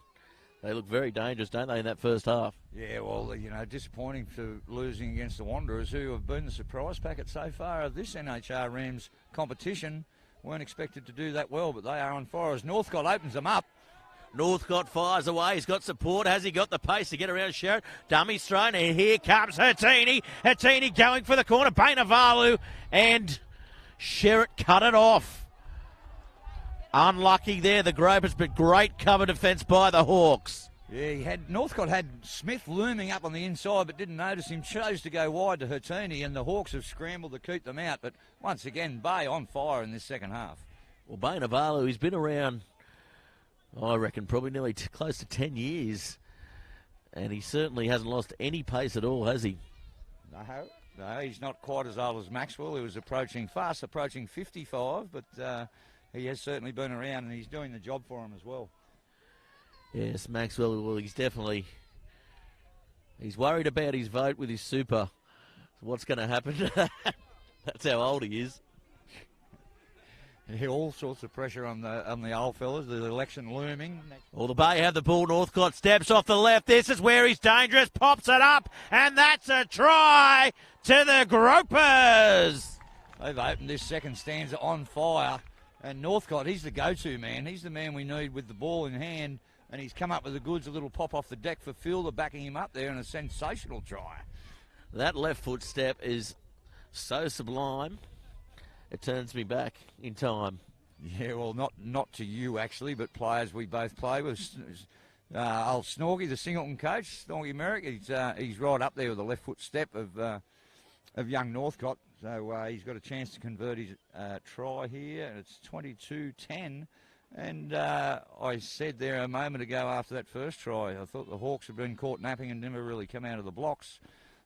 they look very dangerous, don't they, in that first half? Yeah, well, disappointing for losing against the Wanderers, who have been the surprise packet so far of this NHRU's competition. Weren't expected to do that well, but they are on fire as Northcote opens them up. Northcote fires away. He's got support. Has he got the pace to get around Sherritt? Dummy's thrown, and here comes Hertini. Hertini going for the corner. Bainavalu, and Sherritt cut it off. Unlucky there, the Gropers, but great cover defence by the Hawks. Yeah, Northcott had Smith looming up on the inside, but didn't notice him. Chose to go wide to Hertini, and the Hawks have scrambled to keep them out. But once again, Bay on fire in this second half. Well, Bay Navalu, he's been around, I reckon, probably nearly close to 10 years. And he certainly hasn't lost any pace at all, has he? No, he's not quite as old as Maxwell. He was fast approaching 55, but he has certainly been around, and he's doing the job for him as well. Yes, Maxwell, well, he's worried about his vote with his super. So what's going to happen? That's how old he is. Yeah, all sorts of pressure on the old fellas, the election looming. Well, the Bay have the ball. Northcott steps off the left. This is where he's dangerous. Pops it up, and that's a try to the Gropers. They've opened this second stanza on fire, and Northcott, he's the go-to man. He's the man we need with the ball in hand. And he's come up with the goods, a little pop off the deck for Fielder backing him up there, and a sensational try. That left foot step is so sublime, it turns me back in time. Yeah, well, not to you, actually, but players we both play with. Old Snorky, the Singleton coach, Snorky Merrick, he's right up there with the left foot step of young Northcott. So he's got a chance to convert his try here, and it's 22-10. And I said there a moment ago after that first try, I thought the Hawks had been caught napping and never really come out of the blocks.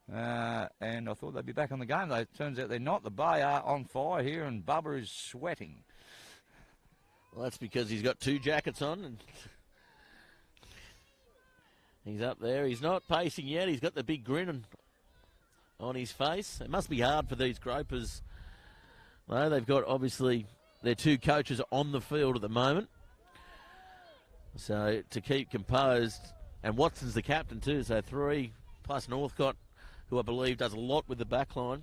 And I thought they'd be back on the game. Though it turns out they're not. The Bay are on fire here, and Bubba is sweating. Well, that's because he's got two jackets on, and he's up there. He's not pacing yet. He's got the big grin on his face. It must be hard for these Gropers. Well, they've got, obviously, their two coaches on the field at the moment. So to keep composed, and Watson's the captain too, so 3 plus Northcott, who I believe does a lot with the back line.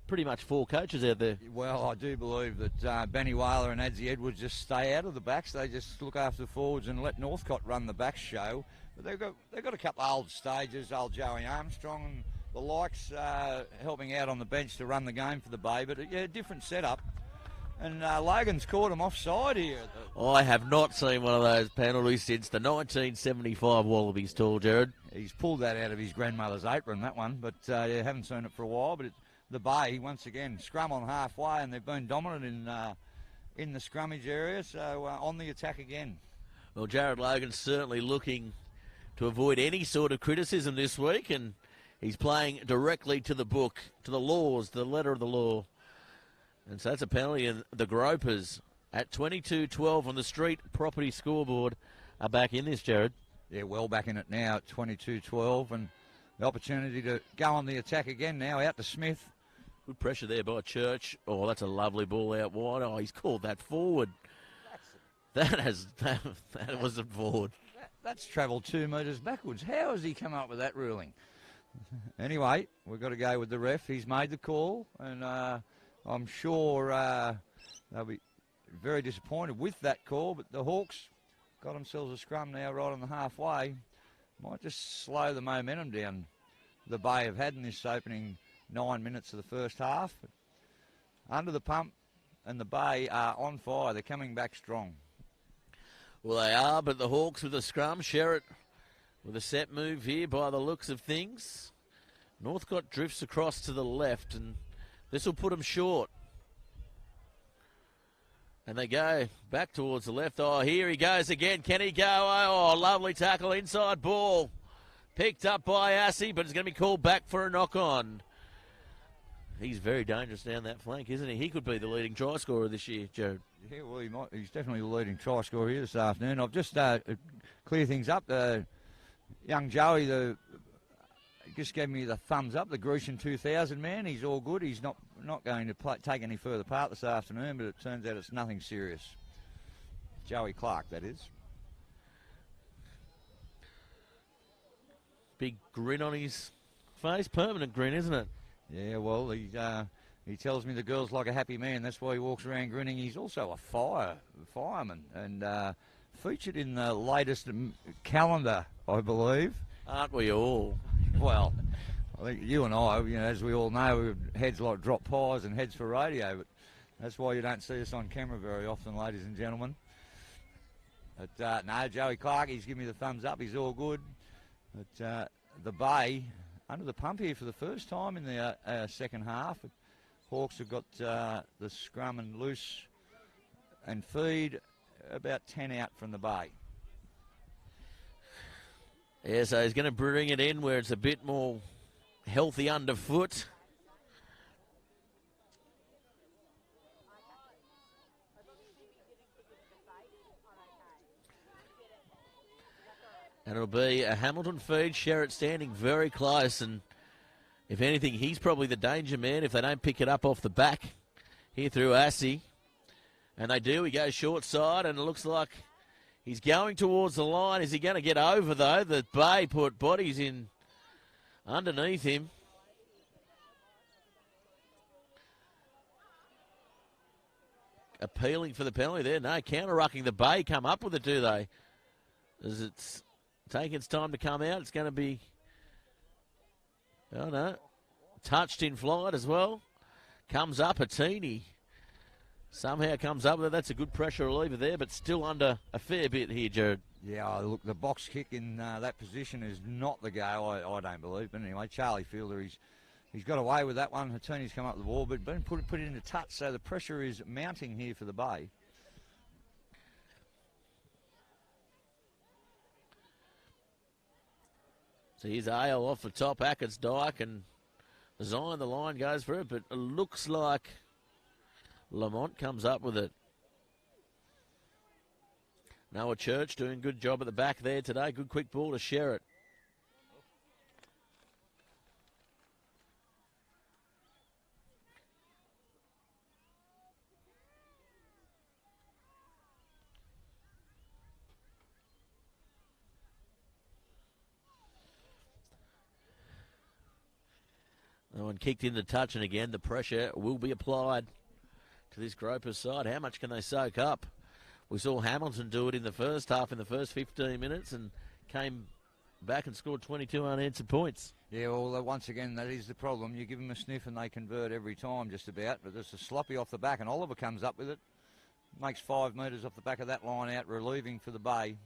Pretty much 4 coaches out there. Well, I do believe that Benny Whaler and Adzi Edwards just stay out of the backs. They just look after the forwards and let Northcott run the back show. But they've got a couple of old stages, old Joey Armstrong and the likes helping out on the bench to run the game for the Bay. But yeah, different setup. And Logan's caught him offside here. I have not seen one of those penalties since the 1975 Wallabies tour, Jared. He's pulled that out of his grandmother's apron, that one, but haven't seen it for a while. But the Bay, once again, scrum on halfway, and they've been dominant in the scrummage area, so on the attack again. Well, Jared Logan's certainly looking to avoid any sort of criticism this week, and he's playing directly to the book, to the laws, to the letter of the law. And so that's a penalty, and the Gropers at 22-12 on the street property scoreboard are back in this, Jared. Yeah, well back in it now at 22-12, and the opportunity to go on the attack again now, out to Smith. Good pressure there by Church. Oh, that's a lovely ball out wide. Oh, he's called that forward. That wasn't forward. That's travelled 2 metres backwards. How has he come up with that ruling? Anyway, we've got to go with the ref. He's made the call, and I'm sure they'll be very disappointed with that call, but the Hawks got themselves a scrum now right on the halfway. Might just slow the momentum down the Bay have had in this opening 9 minutes of the first half. But under the pump, and the Bay are on fire. They're coming back strong. Well, they are, but the Hawks with a scrum. Sherritt with a set move here by the looks of things. Northcott drifts across to the left, and this will put them short. And they go back towards the left. Oh, here he goes again. Can he go? Oh, lovely tackle. Inside ball. Picked up by Assey, but it's going to be called back for a knock-on. He's very dangerous down that flank, isn't he? He could be the leading try scorer this year, Jared. Yeah, well, he might. He's definitely the leading try scorer here this afternoon. I've just clear things up. Young Joey, just gave me the thumbs up. The Grecian 2000 man. He's all good. He's not going to take any further part this afternoon, but it turns out it's nothing serious. Joey Clark, that is. Big grin on his face. Permanent grin, isn't it? Yeah, well, he tells me the girl's like a happy man. That's why he walks around grinning. He's also a fireman, and featured in the latest calendar, I believe. Aren't we all? Well, I think you and I, as we all know, we have heads like drop pies and heads for radio, but that's why you don't see us on camera very often, ladies and gentlemen. But no, Joey Clark, he's giving me the thumbs up. He's all good. But the Bay under the pump here for the first time in the second half. Hawks have got the scrum and loose and feed about 10 out from the Bay. Yeah, so he's going to bring it in where it's a bit more healthy underfoot. And it'll be a Hamilton feed. Sherritt standing very close, and if anything, he's probably the danger man if they don't pick it up off the back here through Assey. And they do. He goes short side, and it looks like he's going towards the line. Is he going to get over, though? The Bay put bodies in underneath him. Appealing for the penalty there. No, counter-rucking. The Bay come up with it, do they? As it's taking its time to come out, it's going to be, oh no, touched in flight as well. Comes up, Atini somehow comes up with it. That's a good pressure reliever there, but still under a fair bit here, Jared. Yeah, look, the box kick in that position is not the go, I don't believe. But anyway, Charlie Fielder, he's got away with that one. Atini's come up the ball, but put it into touch, so the pressure is mounting here for the Bay. So here's Ale off the top, Ackett's Dyke, and Zion, the line goes for it, but it looks like Lamont comes up with it. Noah Church doing a good job at the back there today. Good quick ball to Sherritt. That one kicked into touch, and again the pressure will be applied to this Gropers side. How much can they soak up? We saw Hamilton do it in the first half, in the first 15 minutes, and came back and scored 22 unanswered points. Yeah, well, once again, that is the problem. You give them a sniff and they convert every time just about, but it's a sloppy off the back, and Oliver comes up with it. Makes 5 metres off the back of that line out, relieving for the Bay.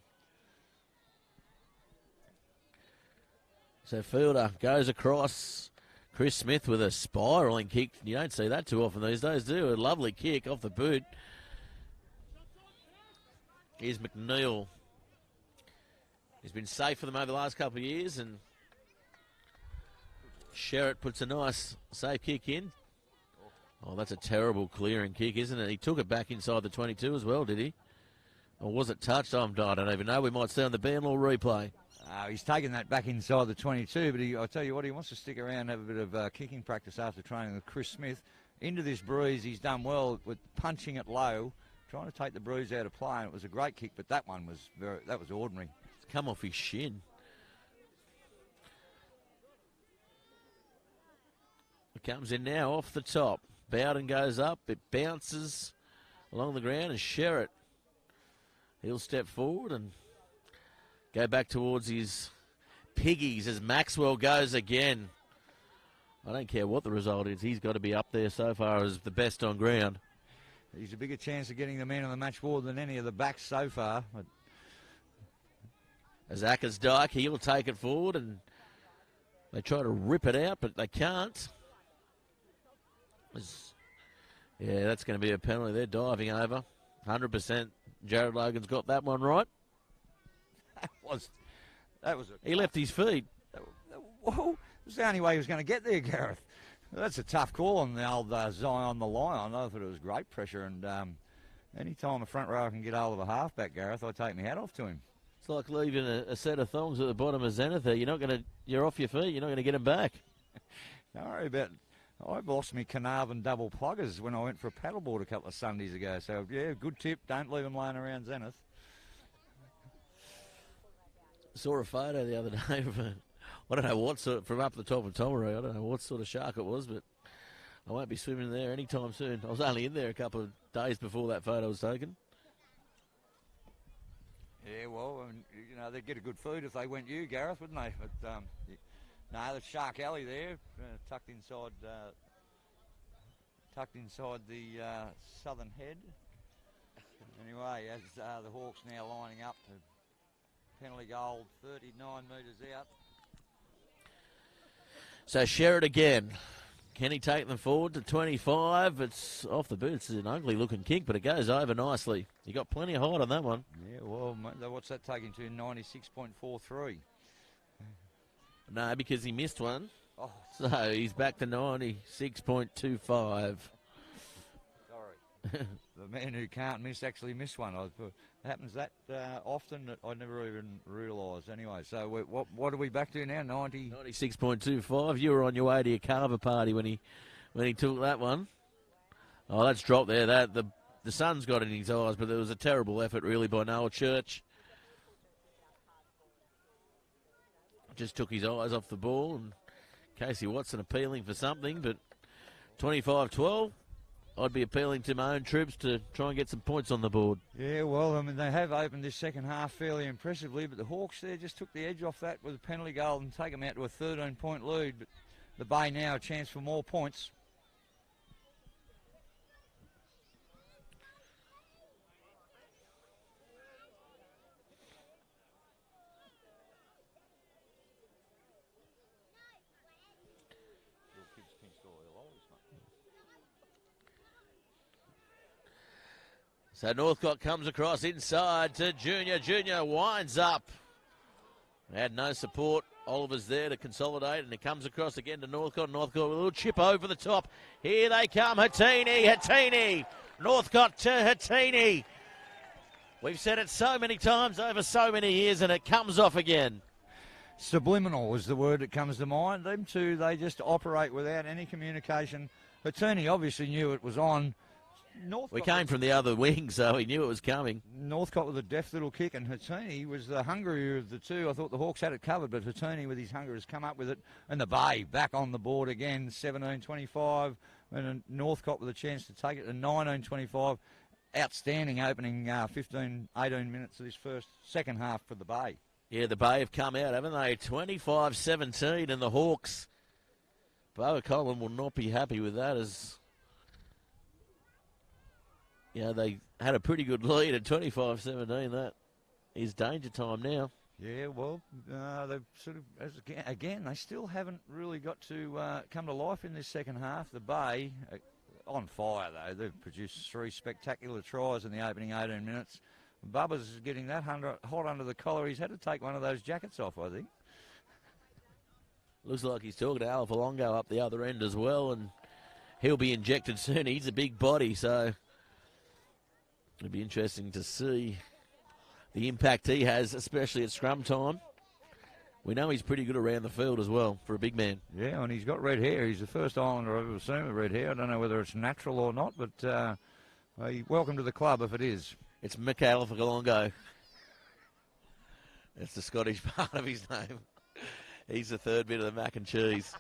So Fielder goes across. Chris Smith with a spiralling kick. You don't see that too often these days, do you? A lovely kick off the boot. Here's McNeil. He's been safe for them over the last couple of years, and Sherritt puts a nice safe kick in. Oh, that's a terrible clearing kick, isn't it? He took it back inside the 22 as well, did he? Or was it touched? I don't even know. We might see on the Banlaw replay. He's taken that back inside the 22, but I'll tell you what, he wants to stick around and have a bit of kicking practice after training with Chris Smith. Into this breeze, he's done well with punching it low, trying to take the breeze out of play, and it was a great kick, but that one was that was ordinary. It's come off his shin. It comes in now off the top. Bowden goes up, it bounces along the ground, and Sherritt, he'll step forward and go back towards his piggies as Maxwell goes again. I don't care what the result is. He's got to be up there so far as the best on ground. He's a bigger chance of getting the man on the match board than any of the backs so far. But as Acker's Dyke, he'll take it forward, and they try to rip it out, but they can't. Yeah, that's going to be a penalty. They're diving over. 100% Jared Logan's got that one right. He left his feet. Whoa, it was the only way he was going to get there, Gareth. That's a tough call on the old Zion the line. I thought it was great pressure, and any time a front row can get hold of a halfback, Gareth, I take my hat off to him. It's like leaving a set of thongs at the bottom of Zenith there. You're off your feet. You're not going to get them back. Don't worry about. I lost me Carnarvon double pluggers when I went for a paddleboard a couple of Sundays ago. So yeah, good tip. Don't leave them laying around Zenith. Saw a photo the other day of I don't know what sort, from up the top of Tomaree. I don't know what sort of shark it was, but I won't be swimming there anytime soon. I was only in there a couple of days before that photo was taken. Yeah, well, they'd get a good feed if they went you, Gareth, wouldn't they? But no, the Shark Alley there, tucked inside the southern head. Anyway, as the Hawks now lining up to penalty goal, 39 metres out. So Sherrod again. Can he take them forward to 25? It's off the boot. It's an ugly looking kick, but it goes over nicely. He got plenty of height on that one. Yeah, well, what's that taking to? 96.43. No, because he missed one. Oh, So he's back to 96.25. sorry. The man who can't miss actually missed one. It happens that often that I never even realised. Anyway, so what are we back to now? 96.25. You were on your way to your carver party when he took that one. Oh, that's dropped there. The sun's got in his eyes, but there was a terrible effort really by Noel Church. Just took his eyes off the ball, and Casey Watson appealing for something, but 25-12. I'd be appealing to my own troops to try and get some points on the board. Yeah, well, I mean, they have opened this second half fairly impressively, but the Hawks there just took the edge off that with a penalty goal and take them out to a 13-point lead. But the Bay now a chance for more points. So Northcott comes across inside to Junior. Junior winds up. Had no support. Oliver's there to consolidate, and it comes across again to Northcott. Northcott with a little chip over the top. Here they come. Hatini. Northcott to Hatini. We've said it so many times over so many years, and it comes off again. Subliminal is the word that comes to mind. Them two, they just operate without any communication. Hatini obviously knew it was on. Northcott, we came from the other wing, so he knew it was coming. Northcott with a deft little kick, and Hatini was the hungrier of the two. I thought the Hawks had it covered, but Hatini with his hunger has come up with it. And the Bay back on the board again, 17-25, and Northcott with a chance to take it to 19-25. Outstanding opening 18 minutes of this second half for the Bay. Yeah, the Bay have come out, haven't they? 25-17, and the Hawks. Boa Colin will not be happy with that, as they had a pretty good lead at 25-17. That is danger time now. Yeah, well, they've sort of, again, they still haven't really got to come to life in this second half. The Bay, on fire, though. They've produced 3 spectacular tries in the opening 18 minutes. Bubba's getting that hot under the collar. He's had to take one of those jackets off, I think. Looks like he's talking to Al Falongo up the other end as well, and he'll be injected soon. He's a big body, so it'll be interesting to see the impact he has, especially at scrum time. We know he's pretty good around the field as well for a big man. Yeah, and he's got red hair. He's the first Islander I've ever seen with red hair. I don't know whether it's natural or not, but welcome to the club if it is. It's Mikhail Falongo. That's the Scottish part of his name. He's the third bit of the mac and cheese.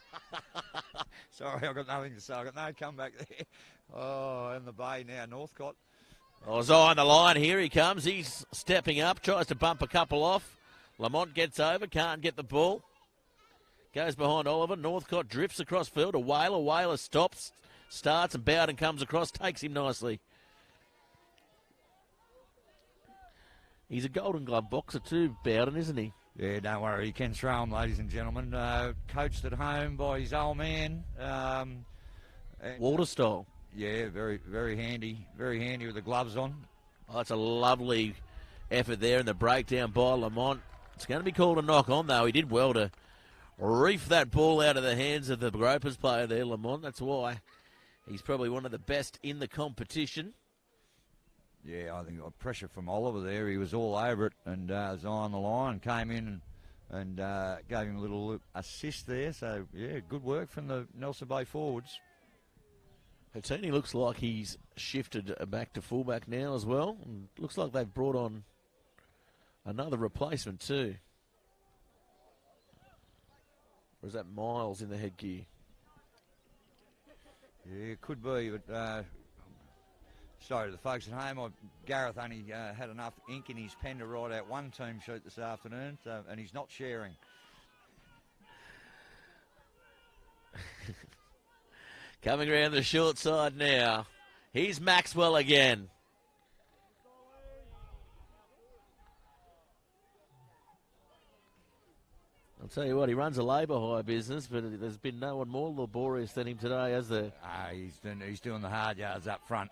Sorry, I've got nothing to say. I've got no comeback there. Oh, and the Bay now, Northcott. On the line, here he comes. He's stepping up, tries to bump a couple off. Lamont gets over, can't get the ball. Goes behind Oliver. Northcott drifts across field to Whaler. Whaler stops, starts, and Bowden comes across, takes him nicely. He's a Golden Glove boxer too, Bowden, isn't he? Yeah, don't worry. He can throw him, ladies and gentlemen. Coached at home by his old man. Water style. Yeah, very, very handy. Very handy with the gloves on. Oh, that's a lovely effort there in the breakdown by Lamont. It's going to be called a knock on, though. He did well to reef that ball out of the hands of the Gropers player there, Lamont. That's why he's probably one of the best in the competition. Yeah, I think pressure from Oliver there. He was all over it, and was on the line, came in and gave him a little assist there. So, yeah, good work from the Nelson Bay forwards. Hatini looks like he's shifted back to fullback now as well. And looks like they've brought on another replacement too. Or is that Miles in the headgear? Yeah, it could be, but sorry to the folks at home. Gareth only had enough ink in his pen to write out one team sheet this afternoon, and he's not sharing. Coming around the short side now. Here's Maxwell again. tell you what, he runs a labour hire business, but there's been no one more laborious than him today, has there? He's doing the hard yards up front,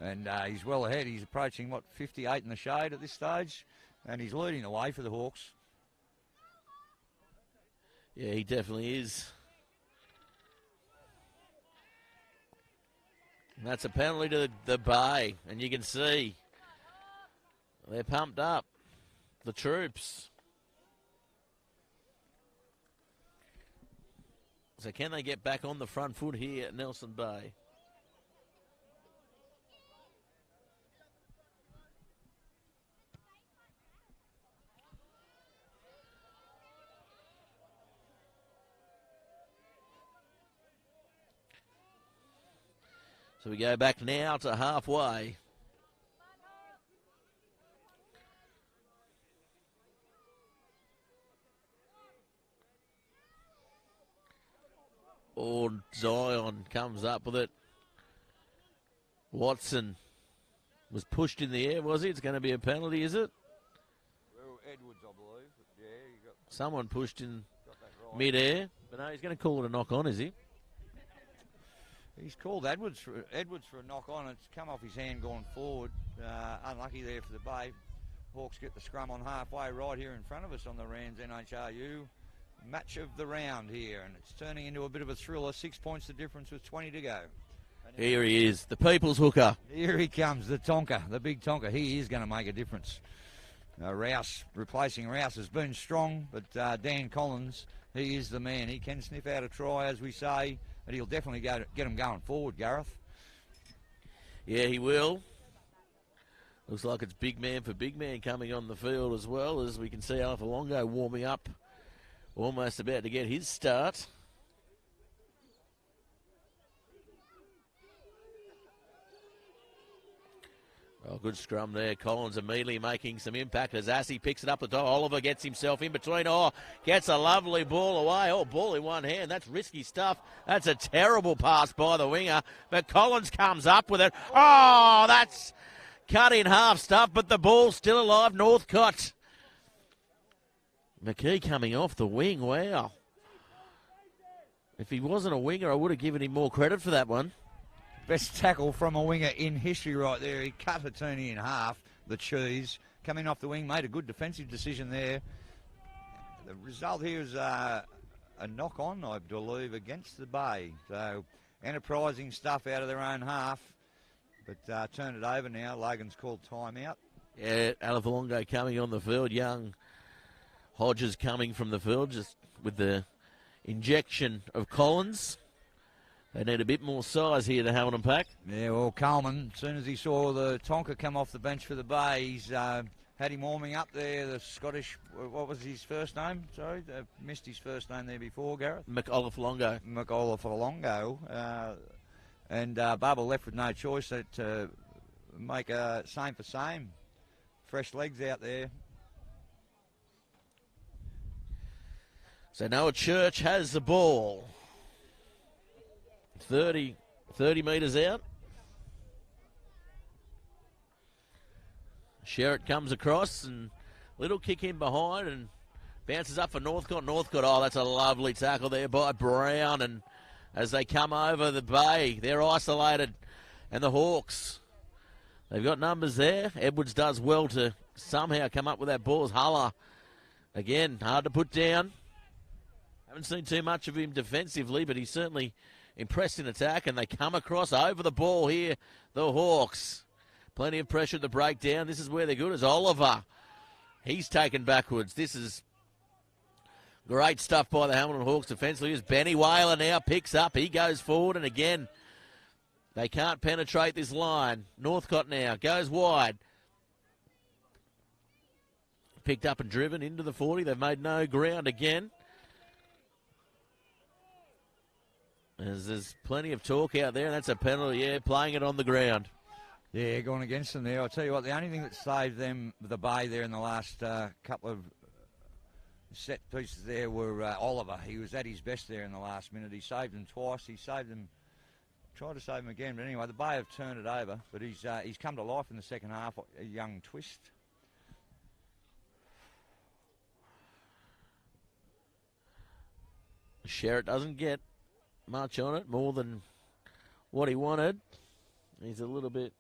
and he's well ahead. He's approaching, 58 in the shade at this stage, and he's leading the way for the Hawks. Yeah, he definitely is. And that's a penalty to the Bay, and you can see they're pumped up, the troops. So can they get back on the front foot here at Nelson Bay? So we go back now to halfway. Oh, Zion comes up with it. Watson was pushed in the air, was he? It's going to be a penalty, is it? Well, Edwards, I believe. Yeah, you got Someone pushed in that right. mid-air. But no, he's going to call it a knock-on, is he? He's called Edwards for a knock-on. It's come off his hand going forward. Unlucky there for the Bay. Hawks get the scrum on halfway right here in front of us on the Rands NHRU. Match of the round here, and it's turning into a bit of a thriller. 6 points the difference with 20 to go. Here he is, the people's hooker. Here he comes, the Tonka, the big Tonka. He is going to make a difference. Rouse, replacing Rouse, has been strong, but Dan Collins, he is the man. He can sniff out a try, as we say, and he'll definitely get him going forward, Gareth. Yeah, he will. Looks like it's big man for big man coming on the field, as well as we can see Alpha Longo warming up, almost about to get his start. Well, good scrum there. Collins immediately making some impact as Assey picks it up the top. Oliver gets himself in between. Oh, gets a lovely ball away. Oh, ball in one hand. That's risky stuff. That's a terrible pass by the winger. But Collins comes up with it. Oh, that's cut in half stuff, but the ball's still alive. Northcott. McKee coming off the wing. Wow. If he wasn't a winger, I would have given him more credit for that one. Best tackle from a winger in history right there. He cut Hatuni in half, the cheese. Coming off the wing, made a good defensive decision there. The result here is a knock-on, I believe, against the Bay. So, enterprising stuff out of their own half. But turn it over now. Logan's called timeout. Yeah, Alafalongo coming on the field. Young Hodges coming from the field, just with the injection of Collins. They need a bit more size here to Hamilton Pack. Yeah, well, Coleman, as soon as he saw the Tonka come off the bench for the Bay, he's had him warming up there. The Scottish, what was his first name? Sorry, I missed his first name there before, Gareth. McOlafalongo. And Barber left with no choice to make a same for same. Fresh legs out there. So Noah Church has the ball. 30 metres out. Sherritt comes across and little kick in behind and bounces up for Northcott. Northcott, oh, that's a lovely tackle there by Brown. And as they come over the Bay, they're isolated. And the Hawks, they've got numbers there. Edwards does well to somehow come up with that ball. Huller, again, hard to put down. Haven't seen too much of him defensively, but he's certainly impressed in attack, and they come across over the ball here, the Hawks. Plenty of pressure at the breakdown. This is where they're good, as Oliver. He's taken backwards. This is great stuff by the Hamilton Hawks defensively. As Benny Whaler now picks up. He goes forward, and again, they can't penetrate this line. Northcott now goes wide. Picked up and driven into the 40. They've made no ground again. As there's plenty of talk out there, and that's a penalty, yeah, playing it on the ground. Yeah, going against them there. I'll tell you what, the only thing that saved them, the Bay there in the last couple of set pieces there were Oliver. He was at his best there in the last minute. He saved them twice. He saved them, tried to save them again. But anyway, the Bay have turned it over. But he's come to life in the second half, a young twist. Sherritt doesn't get much on it, more than what he wanted. He's a little bit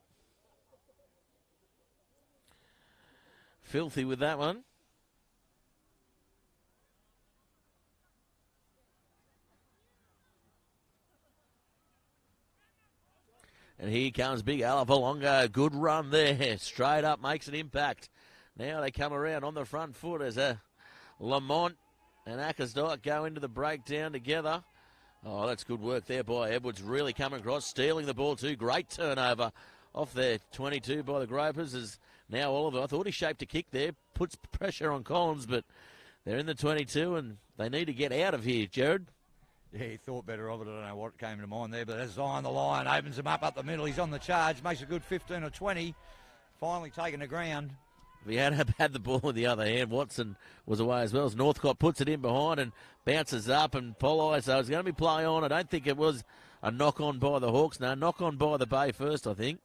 filthy with that one. And here comes Big Alavalonga. Good run there. Straight up, makes an impact. Now they come around on the front foot as a Lamont and Ackersdyke go into the breakdown together. Oh, that's good work there by Edwards. Really coming across, stealing the ball too. Great turnover off there. 22 by the Gropers is now Oliver. I thought he shaped a kick there. Puts pressure on Collins, but they're in the 22 and they need to get out of here, Jared. Yeah, he thought better of it. I don't know what came to mind there, but as on the line, opens him up the middle. He's on the charge, makes a good 15 or 20. Finally taking the ground. If he had the ball in the other hand, Watson was away as well. As Northcott puts it in behind and bounces up and Polly. So it's going to be play on. I don't think it was a knock on by the Hawks. No, knock on by the Bay first, I think.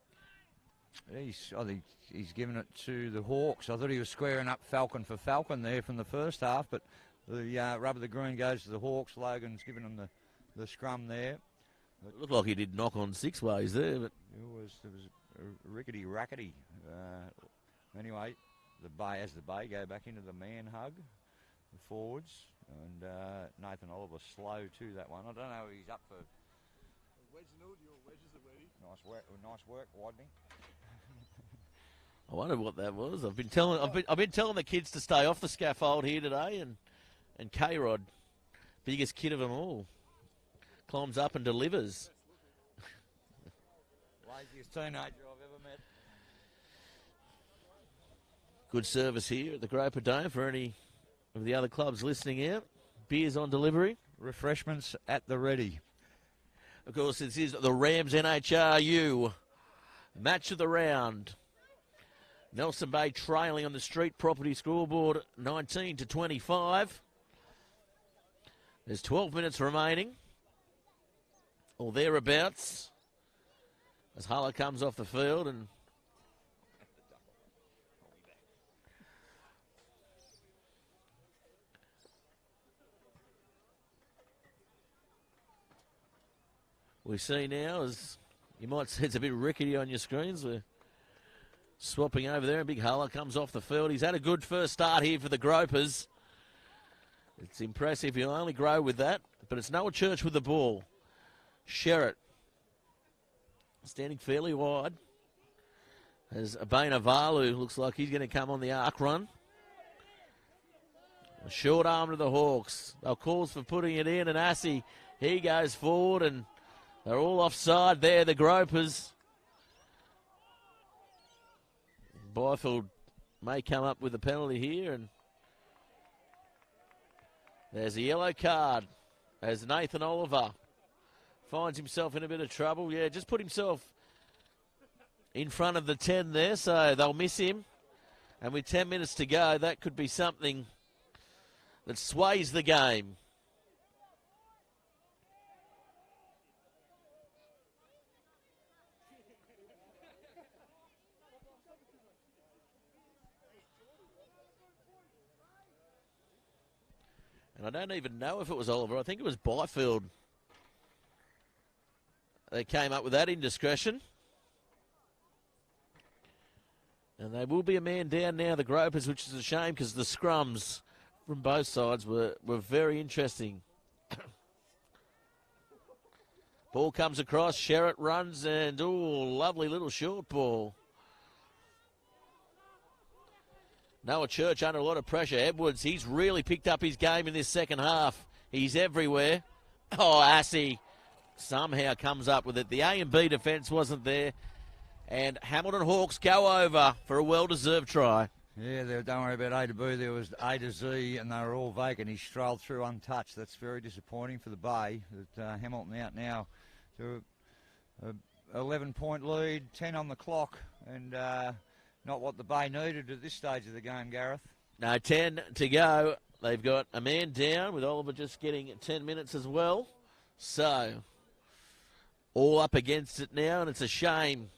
I think he's given it to the Hawks. I thought he was squaring up Falcon for Falcon there from the first half, but the rub of the green goes to the Hawks. Logan's given them the scrum there. It looked like he did knock on six ways there, but it was rickety rackety. Anyway, the Bay go back into the man hug, the forwards, and Nathan Oliver slow to that one. I don't know if he's up for. Your wedges are ready. Nice work, Wadney. I wonder what that was. I've been telling the kids to stay off the scaffold here today, and K-Rod, biggest kid of them all, climbs up and delivers. Laziest teenager I've ever met. Good service here at the Groper Dome for any of the other clubs listening out. Beers on delivery. Refreshments at the ready. Of course, this is the Rams NHRU match of the round. Nelson Bay trailing on the street property scoreboard 19-25. There's 12 minutes remaining, or thereabouts, as Huller comes off the field and we see now, as you might see, it's a bit rickety on your screens. We're swapping over there, and Big Huller comes off the field. He's had a good first start here for the Gropers. It's impressive. He'll only grow with that, but it's Noah Church with the ball. Sherritt standing fairly wide as Abena Valu looks like he's going to come on the arc run. A short arm to the Hawks. They'll calls for putting it in, and Assey, he goes forward, and they're all offside there, the Gropers. Byfield may come up with a penalty here, and there's a yellow card as Nathan Oliver finds himself in a bit of trouble. Yeah, just put himself in front of the 10 there, so they'll miss him. And with 10 minutes to go, that could be something that sways the game. And I don't even know if it was Oliver. I think it was Byfield. They came up with that indiscretion. And they will be a man down now, the Gropers, which is a shame because the scrums from both sides were very interesting. Ball comes across, Sherritt runs, and lovely little short ball. Noah Church under a lot of pressure. Edwards, he's really picked up his game in this second half. He's everywhere. Oh, Assey somehow comes up with it. The A and B defence wasn't there. And Hamilton Hawks go over for a well-deserved try. Yeah, don't worry about A to B. There was A to Z, and they were all vacant. He strolled through untouched. That's very disappointing for the Bay. That Hamilton out now to a 11-point lead, 10 on the clock, and not what the Bay needed at this stage of the game, Gareth. No, 10 to go. They've got a man down with Oliver just getting 10 minutes as well. So, all up against it now, and it's a shame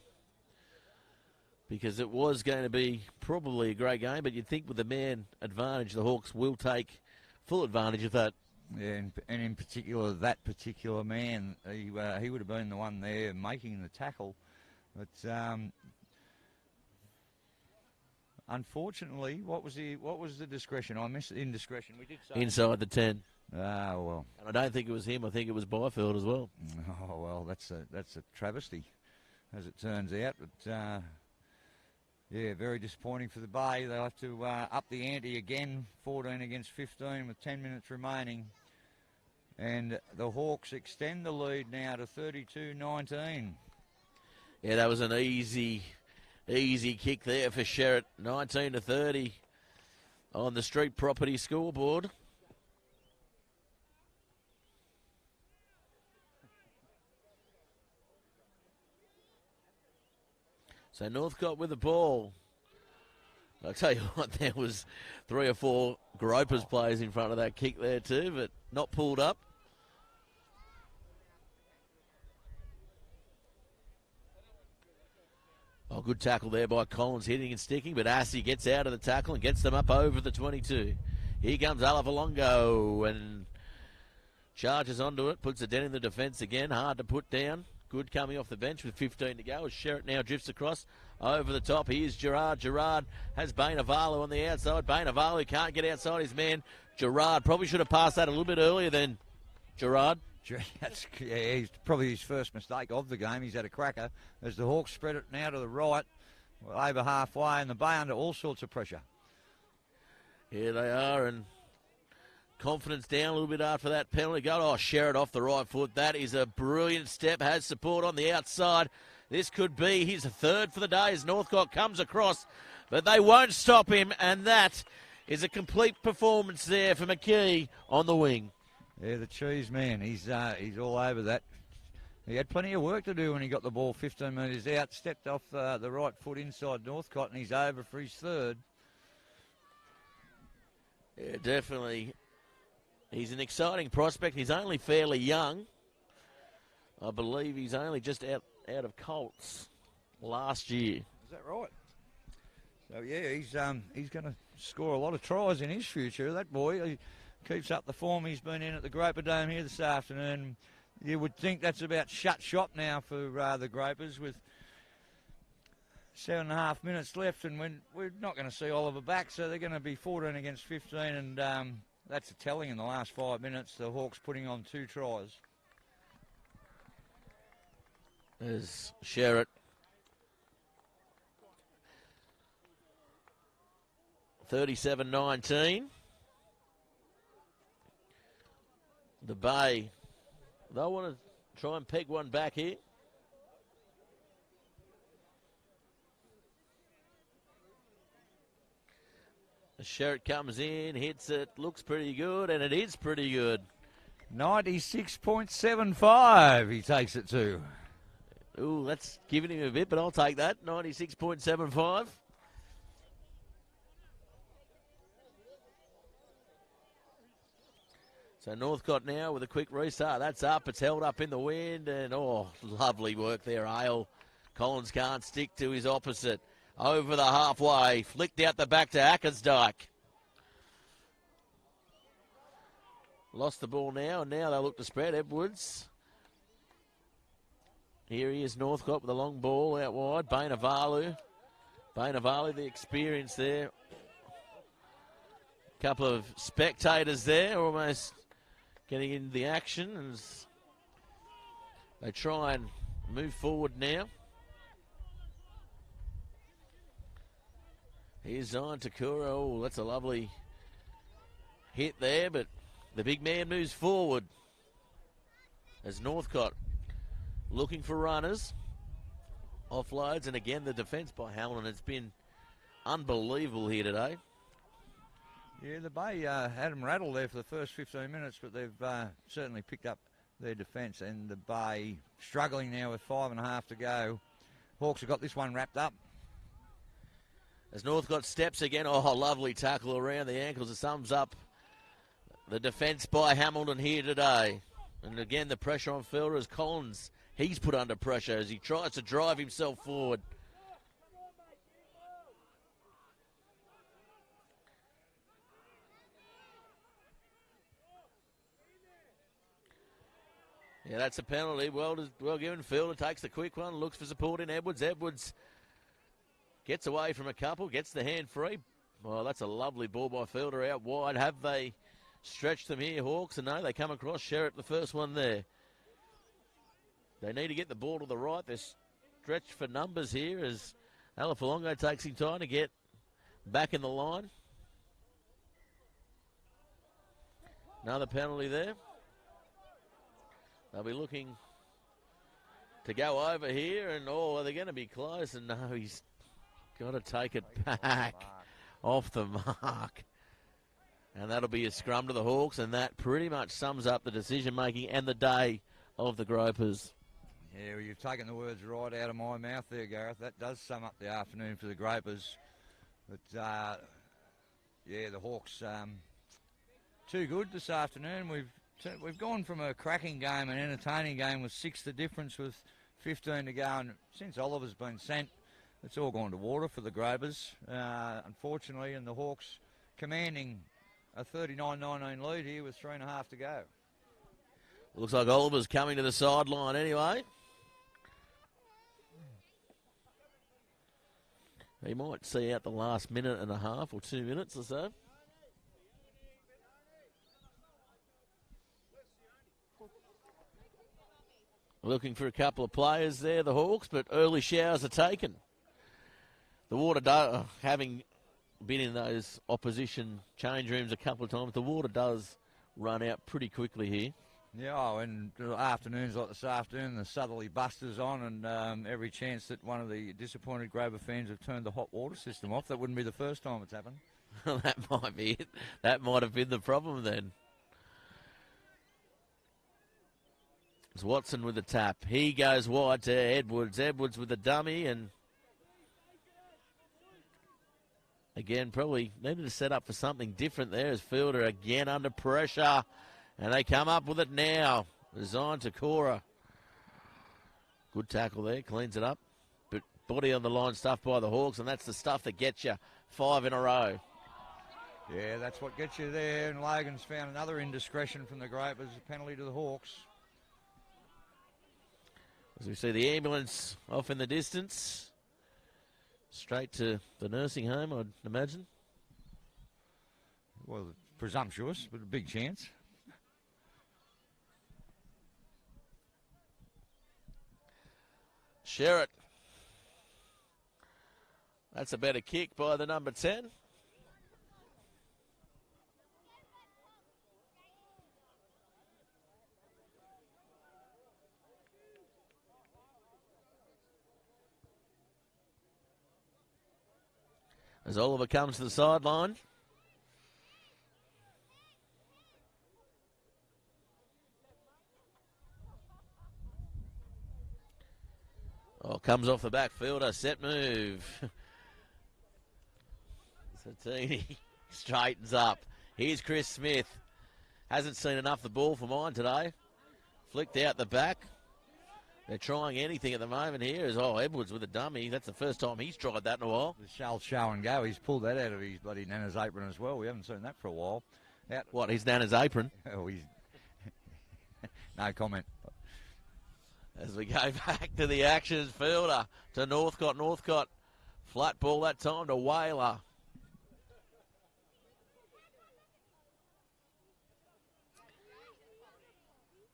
because it was going to be probably a great game, but you'd think with the man advantage, the Hawks will take full advantage of that. Yeah, and in particular, that particular man, he would have been the one there making the tackle. But unfortunately, what was the discretion? I missed the indiscretion. We did say Inside the 10. Ah, well. And I don't think it was him. I think it was Byfield as well. Oh, well, that's a travesty, as it turns out. But, yeah, very disappointing for the Bay. They'll have to up the ante again, 14 against 15 with 10 minutes remaining. And the Hawks extend the lead now to 32-19. Yeah, that was an easy kick there for Sherritt. 19-30 on the Street Property scoreboard. So Northcote with the ball. I'll tell you what, there was 3 or 4 Gropers players in front of that kick there too, but not pulled up. Oh, good tackle there by Collins, hitting and sticking, but Assey gets out of the tackle and gets them up over the 22. Here comes Alavalongo and charges onto it, puts a dent in the defence again, hard to put down. Good coming off the bench with 15 to go as Sherritt now drifts across over the top. Here's Gerard. Gerard has Bainavalu on the outside. Bainavalu can't get outside his man. Gerard probably should have passed that a little bit earlier than Gerard. He's probably his first mistake of the game. He's had a cracker as the Hawks spread it now to the right, over halfway, and the Bay under all sorts of pressure. Here they are, and confidence down a little bit after that penalty goal. Oh, Sherritt off the right foot. That is a brilliant step. Has support on the outside. This could be his third for the day as Northcote comes across, but they won't stop him, and that is a complete performance there for McKee on the wing. Yeah, the cheese man. He's all over that. He had plenty of work to do when he got the ball 15 metres out. Stepped off the right foot inside Northcote, and he's over for his third. Yeah, definitely. He's an exciting prospect. He's only fairly young. I believe he's only just out of Colts last year. Is that right? So, yeah, he's going to score a lot of tries in his future. That boy, he keeps up the form he's been in at the Groper Dome here this afternoon. You would think that's about shut shop now for the Gropers with 7.5 minutes left, and we're not going to see Oliver back, so they're going to be 14 against 15, and that's a telling in the last 5 minutes. The Hawks putting on 2 tries. There's Sherritt. $37-19. The Bay, they'll want to try and peg one back here. The Sherritt comes in, hits it, looks pretty good, and it is pretty good. 96.75 he takes it to. Ooh, that's giving him a bit, but I'll take that. 96.75. So Northcote now with a quick restart. That's up. It's held up in the wind. And, oh, lovely work there, Ale. Collins can't stick to his opposite. Over the halfway. Flicked out the back to Ackersdyke. Lost the ball now, and now they look to spread. Edwards. Here he is, Northcote with a long ball out wide. Bainavalu. Bainavalu, the experience there. Couple of spectators there, almost getting into the action as they try and move forward now. Here's Zion Takura. Oh, that's a lovely hit there, but the big man moves forward as Northcote looking for runners. Offloads, and again the defence by Hamilton. It's been unbelievable here today. Yeah, the Bay had them rattled there for the first 15 minutes, but they've certainly picked up their defence, and the Bay struggling now with 5.5 to go. Hawks have got this one wrapped up. As Northcote steps again, oh, lovely tackle around the ankles. It sums up the defence by Hamilton here today. And again, the pressure on fielder as Collins, he's put under pressure as he tries to drive himself forward. Yeah, that's a penalty. Well given. Fielder takes the quick one, looks for support in Edwards. Edwards gets away from a couple, gets the hand free. Well, that's a lovely ball by Fielder out wide. Have they stretched them here, Hawks? And no, they come across. Sherritt, the first one there. They need to get the ball to the right. They're stretched for numbers here as Alafalongo takes him time to get back in the line. Another penalty there. They'll be looking to go over here, and are they going to be close? And no, he's got to take it back off the mark. And that'll be a scrum to the Hawks, and that pretty much sums up the decision-making and the day of the Gropers. Yeah, well, you've taken the words right out of my mouth there, Gareth. That does sum up the afternoon for the Gropers. But, yeah, the Hawks, too good this afternoon. We've gone from a cracking game, an entertaining game with 6 the difference with 15 to go. And since Oliver's been sent, it's all gone to water for the Gropers, unfortunately. And the Hawks commanding a 39-19 lead here with 3.5 to go. Looks like Oliver's coming to the sideline anyway. He might see out the last minute and a half or 2 minutes or so. Looking for a couple of players there, the Hawks, but early showers are taken. The water, having been in those opposition change rooms a couple of times, the water does run out pretty quickly here. Yeah, and afternoons like this afternoon, the southerly busters on, and every chance that one of the disappointed Grover fans have turned the hot water system off. That wouldn't be the first time it's happened. That might be it. That might have been the problem then. It's Watson with the tap. He goes wide to Edwards. Edwards with the dummy, and again, probably needed to set up for something different there as Fielder again under pressure. And they come up with it now. Designed to Cora. Good tackle there, cleans it up. But body on the line stuff by the Hawks, and that's the stuff that gets you 5 in a row. Yeah, that's what gets you there. And Logan's found another indiscretion from the Gropers, a penalty to the Hawks. As we see the ambulance off in the distance. Straight to the nursing home, I'd imagine. Well, presumptuous, but a big chance. Sherritt. That's a better kick by the number 10. As Oliver comes to the sideline. Oh, comes off the back fielder, set move. Satini straightens up. Here's Chris Smith. Hasn't seen enough of the ball for mine today. Flicked out the back. They're trying anything at the moment here. Edwards with a dummy. That's the first time he's tried that in a while. The shall show and go. He's pulled that out of his bloody Nana's apron as well. We haven't seen that for a while. What, his Nana's apron? Oh, he's... No comment. As we go back to the action, Fielder to Northcott. Northcott, flat ball that time to Whaler.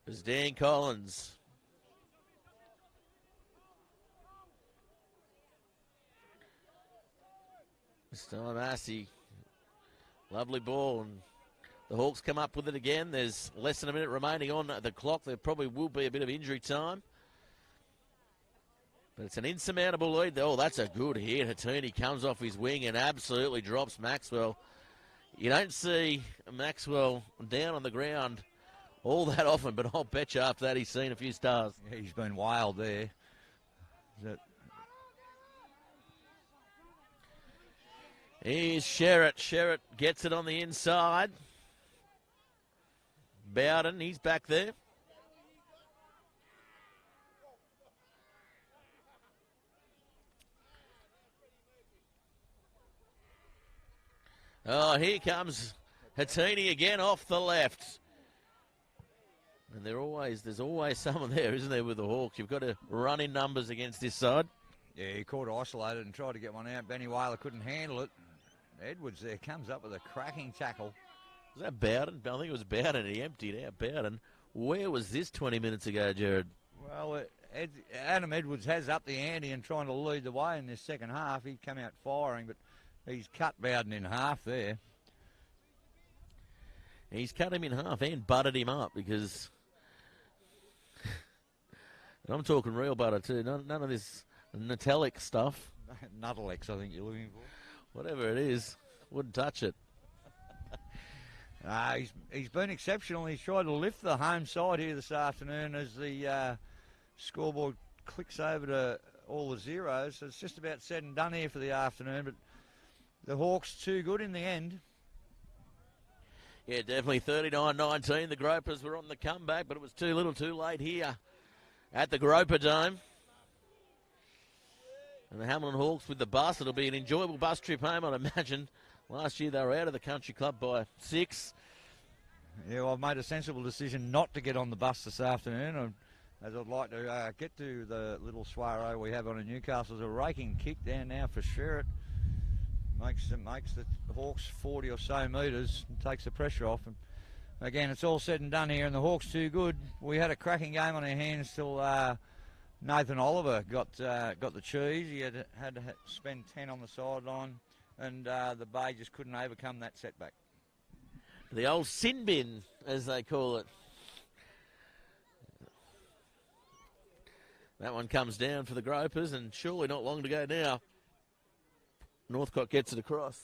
There's Dan Collins. This time Massey. Lovely ball, and the Hawks come up with it again. There's less than a minute remaining on the clock. There probably will be a bit of injury time. But it's an insurmountable lead. Oh, that's a good hit. Hatuni comes off his wing and absolutely drops Maxwell. You don't see Maxwell down on the ground all that often, but I'll bet you after that he's seen a few stars. Yeah, he's been wild there. Here's Sherritt. Sherritt gets it on the inside. Bowden, he's back there. Oh, here comes Hatini again off the left. And there's always someone there, isn't there, with the Hawks? You've got to run in numbers against this side. Yeah, he caught isolated and tried to get one out. Benny Whaler couldn't handle it. Edwards there comes up with a cracking tackle. Was that Bowden? I think it was Bowden. He emptied out Bowden. Where was this 20 minutes ago, Jared? Well, Adam Edwards has upped the ante and trying to lead the way in this second half. He come out firing, but he's cut Bowden in half there. He's cut him in half and buttered him up because... and I'm talking real butter too. None of this metallic stuff. Nuttalex, I think you're looking for. Whatever it is, wouldn't touch it. He's been exceptional. He's tried to lift the home side here this afternoon as the scoreboard clicks over to all the zeros. So it's just about said and done here for the afternoon, but the Hawks too good in the end. Yeah, definitely 39-19. The Gropers were on the comeback, but it was too little too late here at the Groper Dome. And the Hamilton Hawks with the bus. It'll be an enjoyable bus trip home, I'd imagine. Last year they were out of the country club by 6. Yeah, well, I've made a sensible decision not to get on the bus this afternoon, as I'd like to get to the little soiree we have on in Newcastle. There's a raking kick down now for Sherritt. Makes the Hawks 40 or so metres and takes the pressure off. And again, it's all said and done here, and the Hawks too good. We had a cracking game on our hands till Nathan Oliver got the cheese. He had to spend 10 on the sideline, and the Bay just couldn't overcome that setback. The old sin bin, as they call it. That one comes down for the Gropers, and surely not long to go now. Northcote gets it across.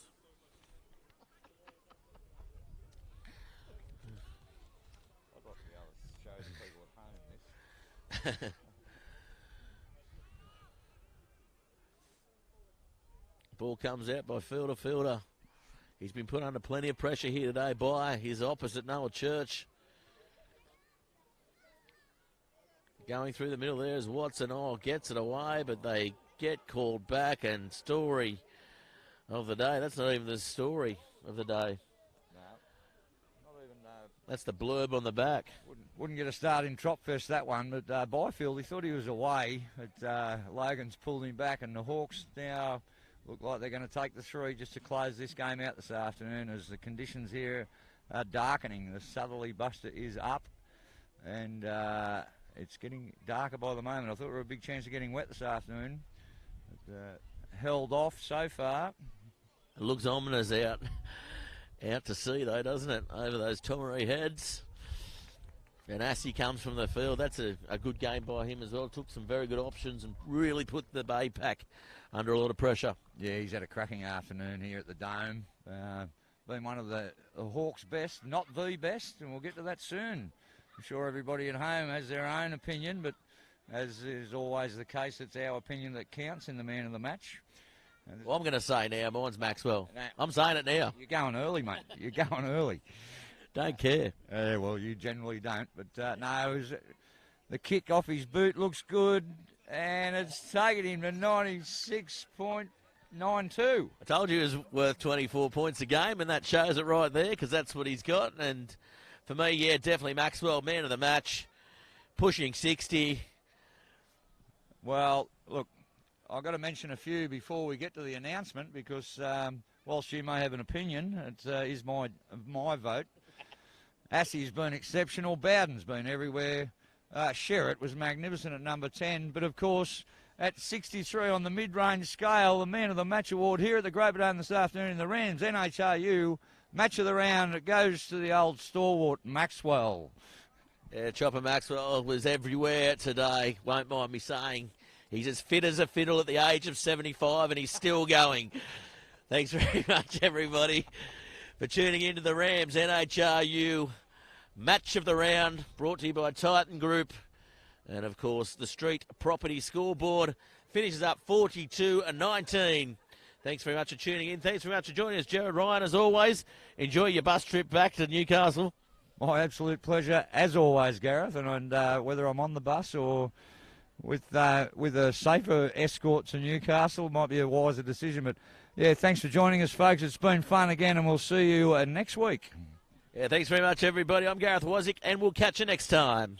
I'd like to be able to show the people at home this. Ball comes out by Fielder. He's been put under plenty of pressure here today by his opposite, Noah Church. Going through the middle there is Watson. Gets it away, but they get called back, and story of the day. That's not even the story of the day. No, not even. That's the blurb on the back. Wouldn't get a start in Tropfest, that one, but Byfield, he thought he was away, but Logan's pulled him back, and the Hawks now look like they're going to take the 3 just to close this game out this afternoon, as the conditions here are darkening. The southerly buster is up, and it's getting darker by the moment. I thought we were a big chance of getting wet this afternoon, but held off so far. It looks ominous out to sea, though, doesn't it? Over those Tomaree heads. And Assey comes from the field. That's a good game by him as well. Took some very good options and really put the Bay pack under a lot of pressure. Yeah, he's had a cracking afternoon here at the Dome. Been one of the Hawks' best, not the best, and we'll get to that soon. I'm sure everybody at home has their own opinion, but as is always the case, it's our opinion that counts in the man of the match. Well, I'm going to say now, mine's Maxwell. Nah, I'm saying it now. You're going early, mate. You're going early. Don't care. Well, you generally don't. But no, the kick off his boot looks good, and it's taken him to 96.92. I told you he was worth 24 points a game, and that shows it right there, because that's what he's got. And for me, yeah, definitely Maxwell, man of the match, pushing 60. Well, look, I've got to mention a few before we get to the announcement, because whilst you may have an opinion, it is my vote. Assey's been exceptional. Bowden's been everywhere. Sherritt was magnificent at number 10. But, of course, at 63 on the mid-range scale, the Man of the Match award here at the Groper Dome this afternoon in the Rams NHRU Match of the Round. It goes to the old stalwart Maxwell. Yeah, Chopper Maxwell was everywhere today. Won't mind me saying. He's as fit as a fiddle at the age of 75, and he's still going. Thanks very much, everybody, for tuning into the Rams NHRU Match of the Round, brought to you by Titan Group. And, of course, the Street Property Scoreboard finishes up 42-19. Thanks very much for tuning in. Thanks very much for joining us, Jared Ryan, as always. Enjoy your bus trip back to Newcastle. My absolute pleasure, as always, Gareth. And whether I'm on the bus or with a safer escort to Newcastle, might be a wiser decision. But, yeah, thanks for joining us, folks. It's been fun again, and we'll see you next week. Yeah, thanks very much, everybody. I'm Gareth Wazick, and we'll catch you next time.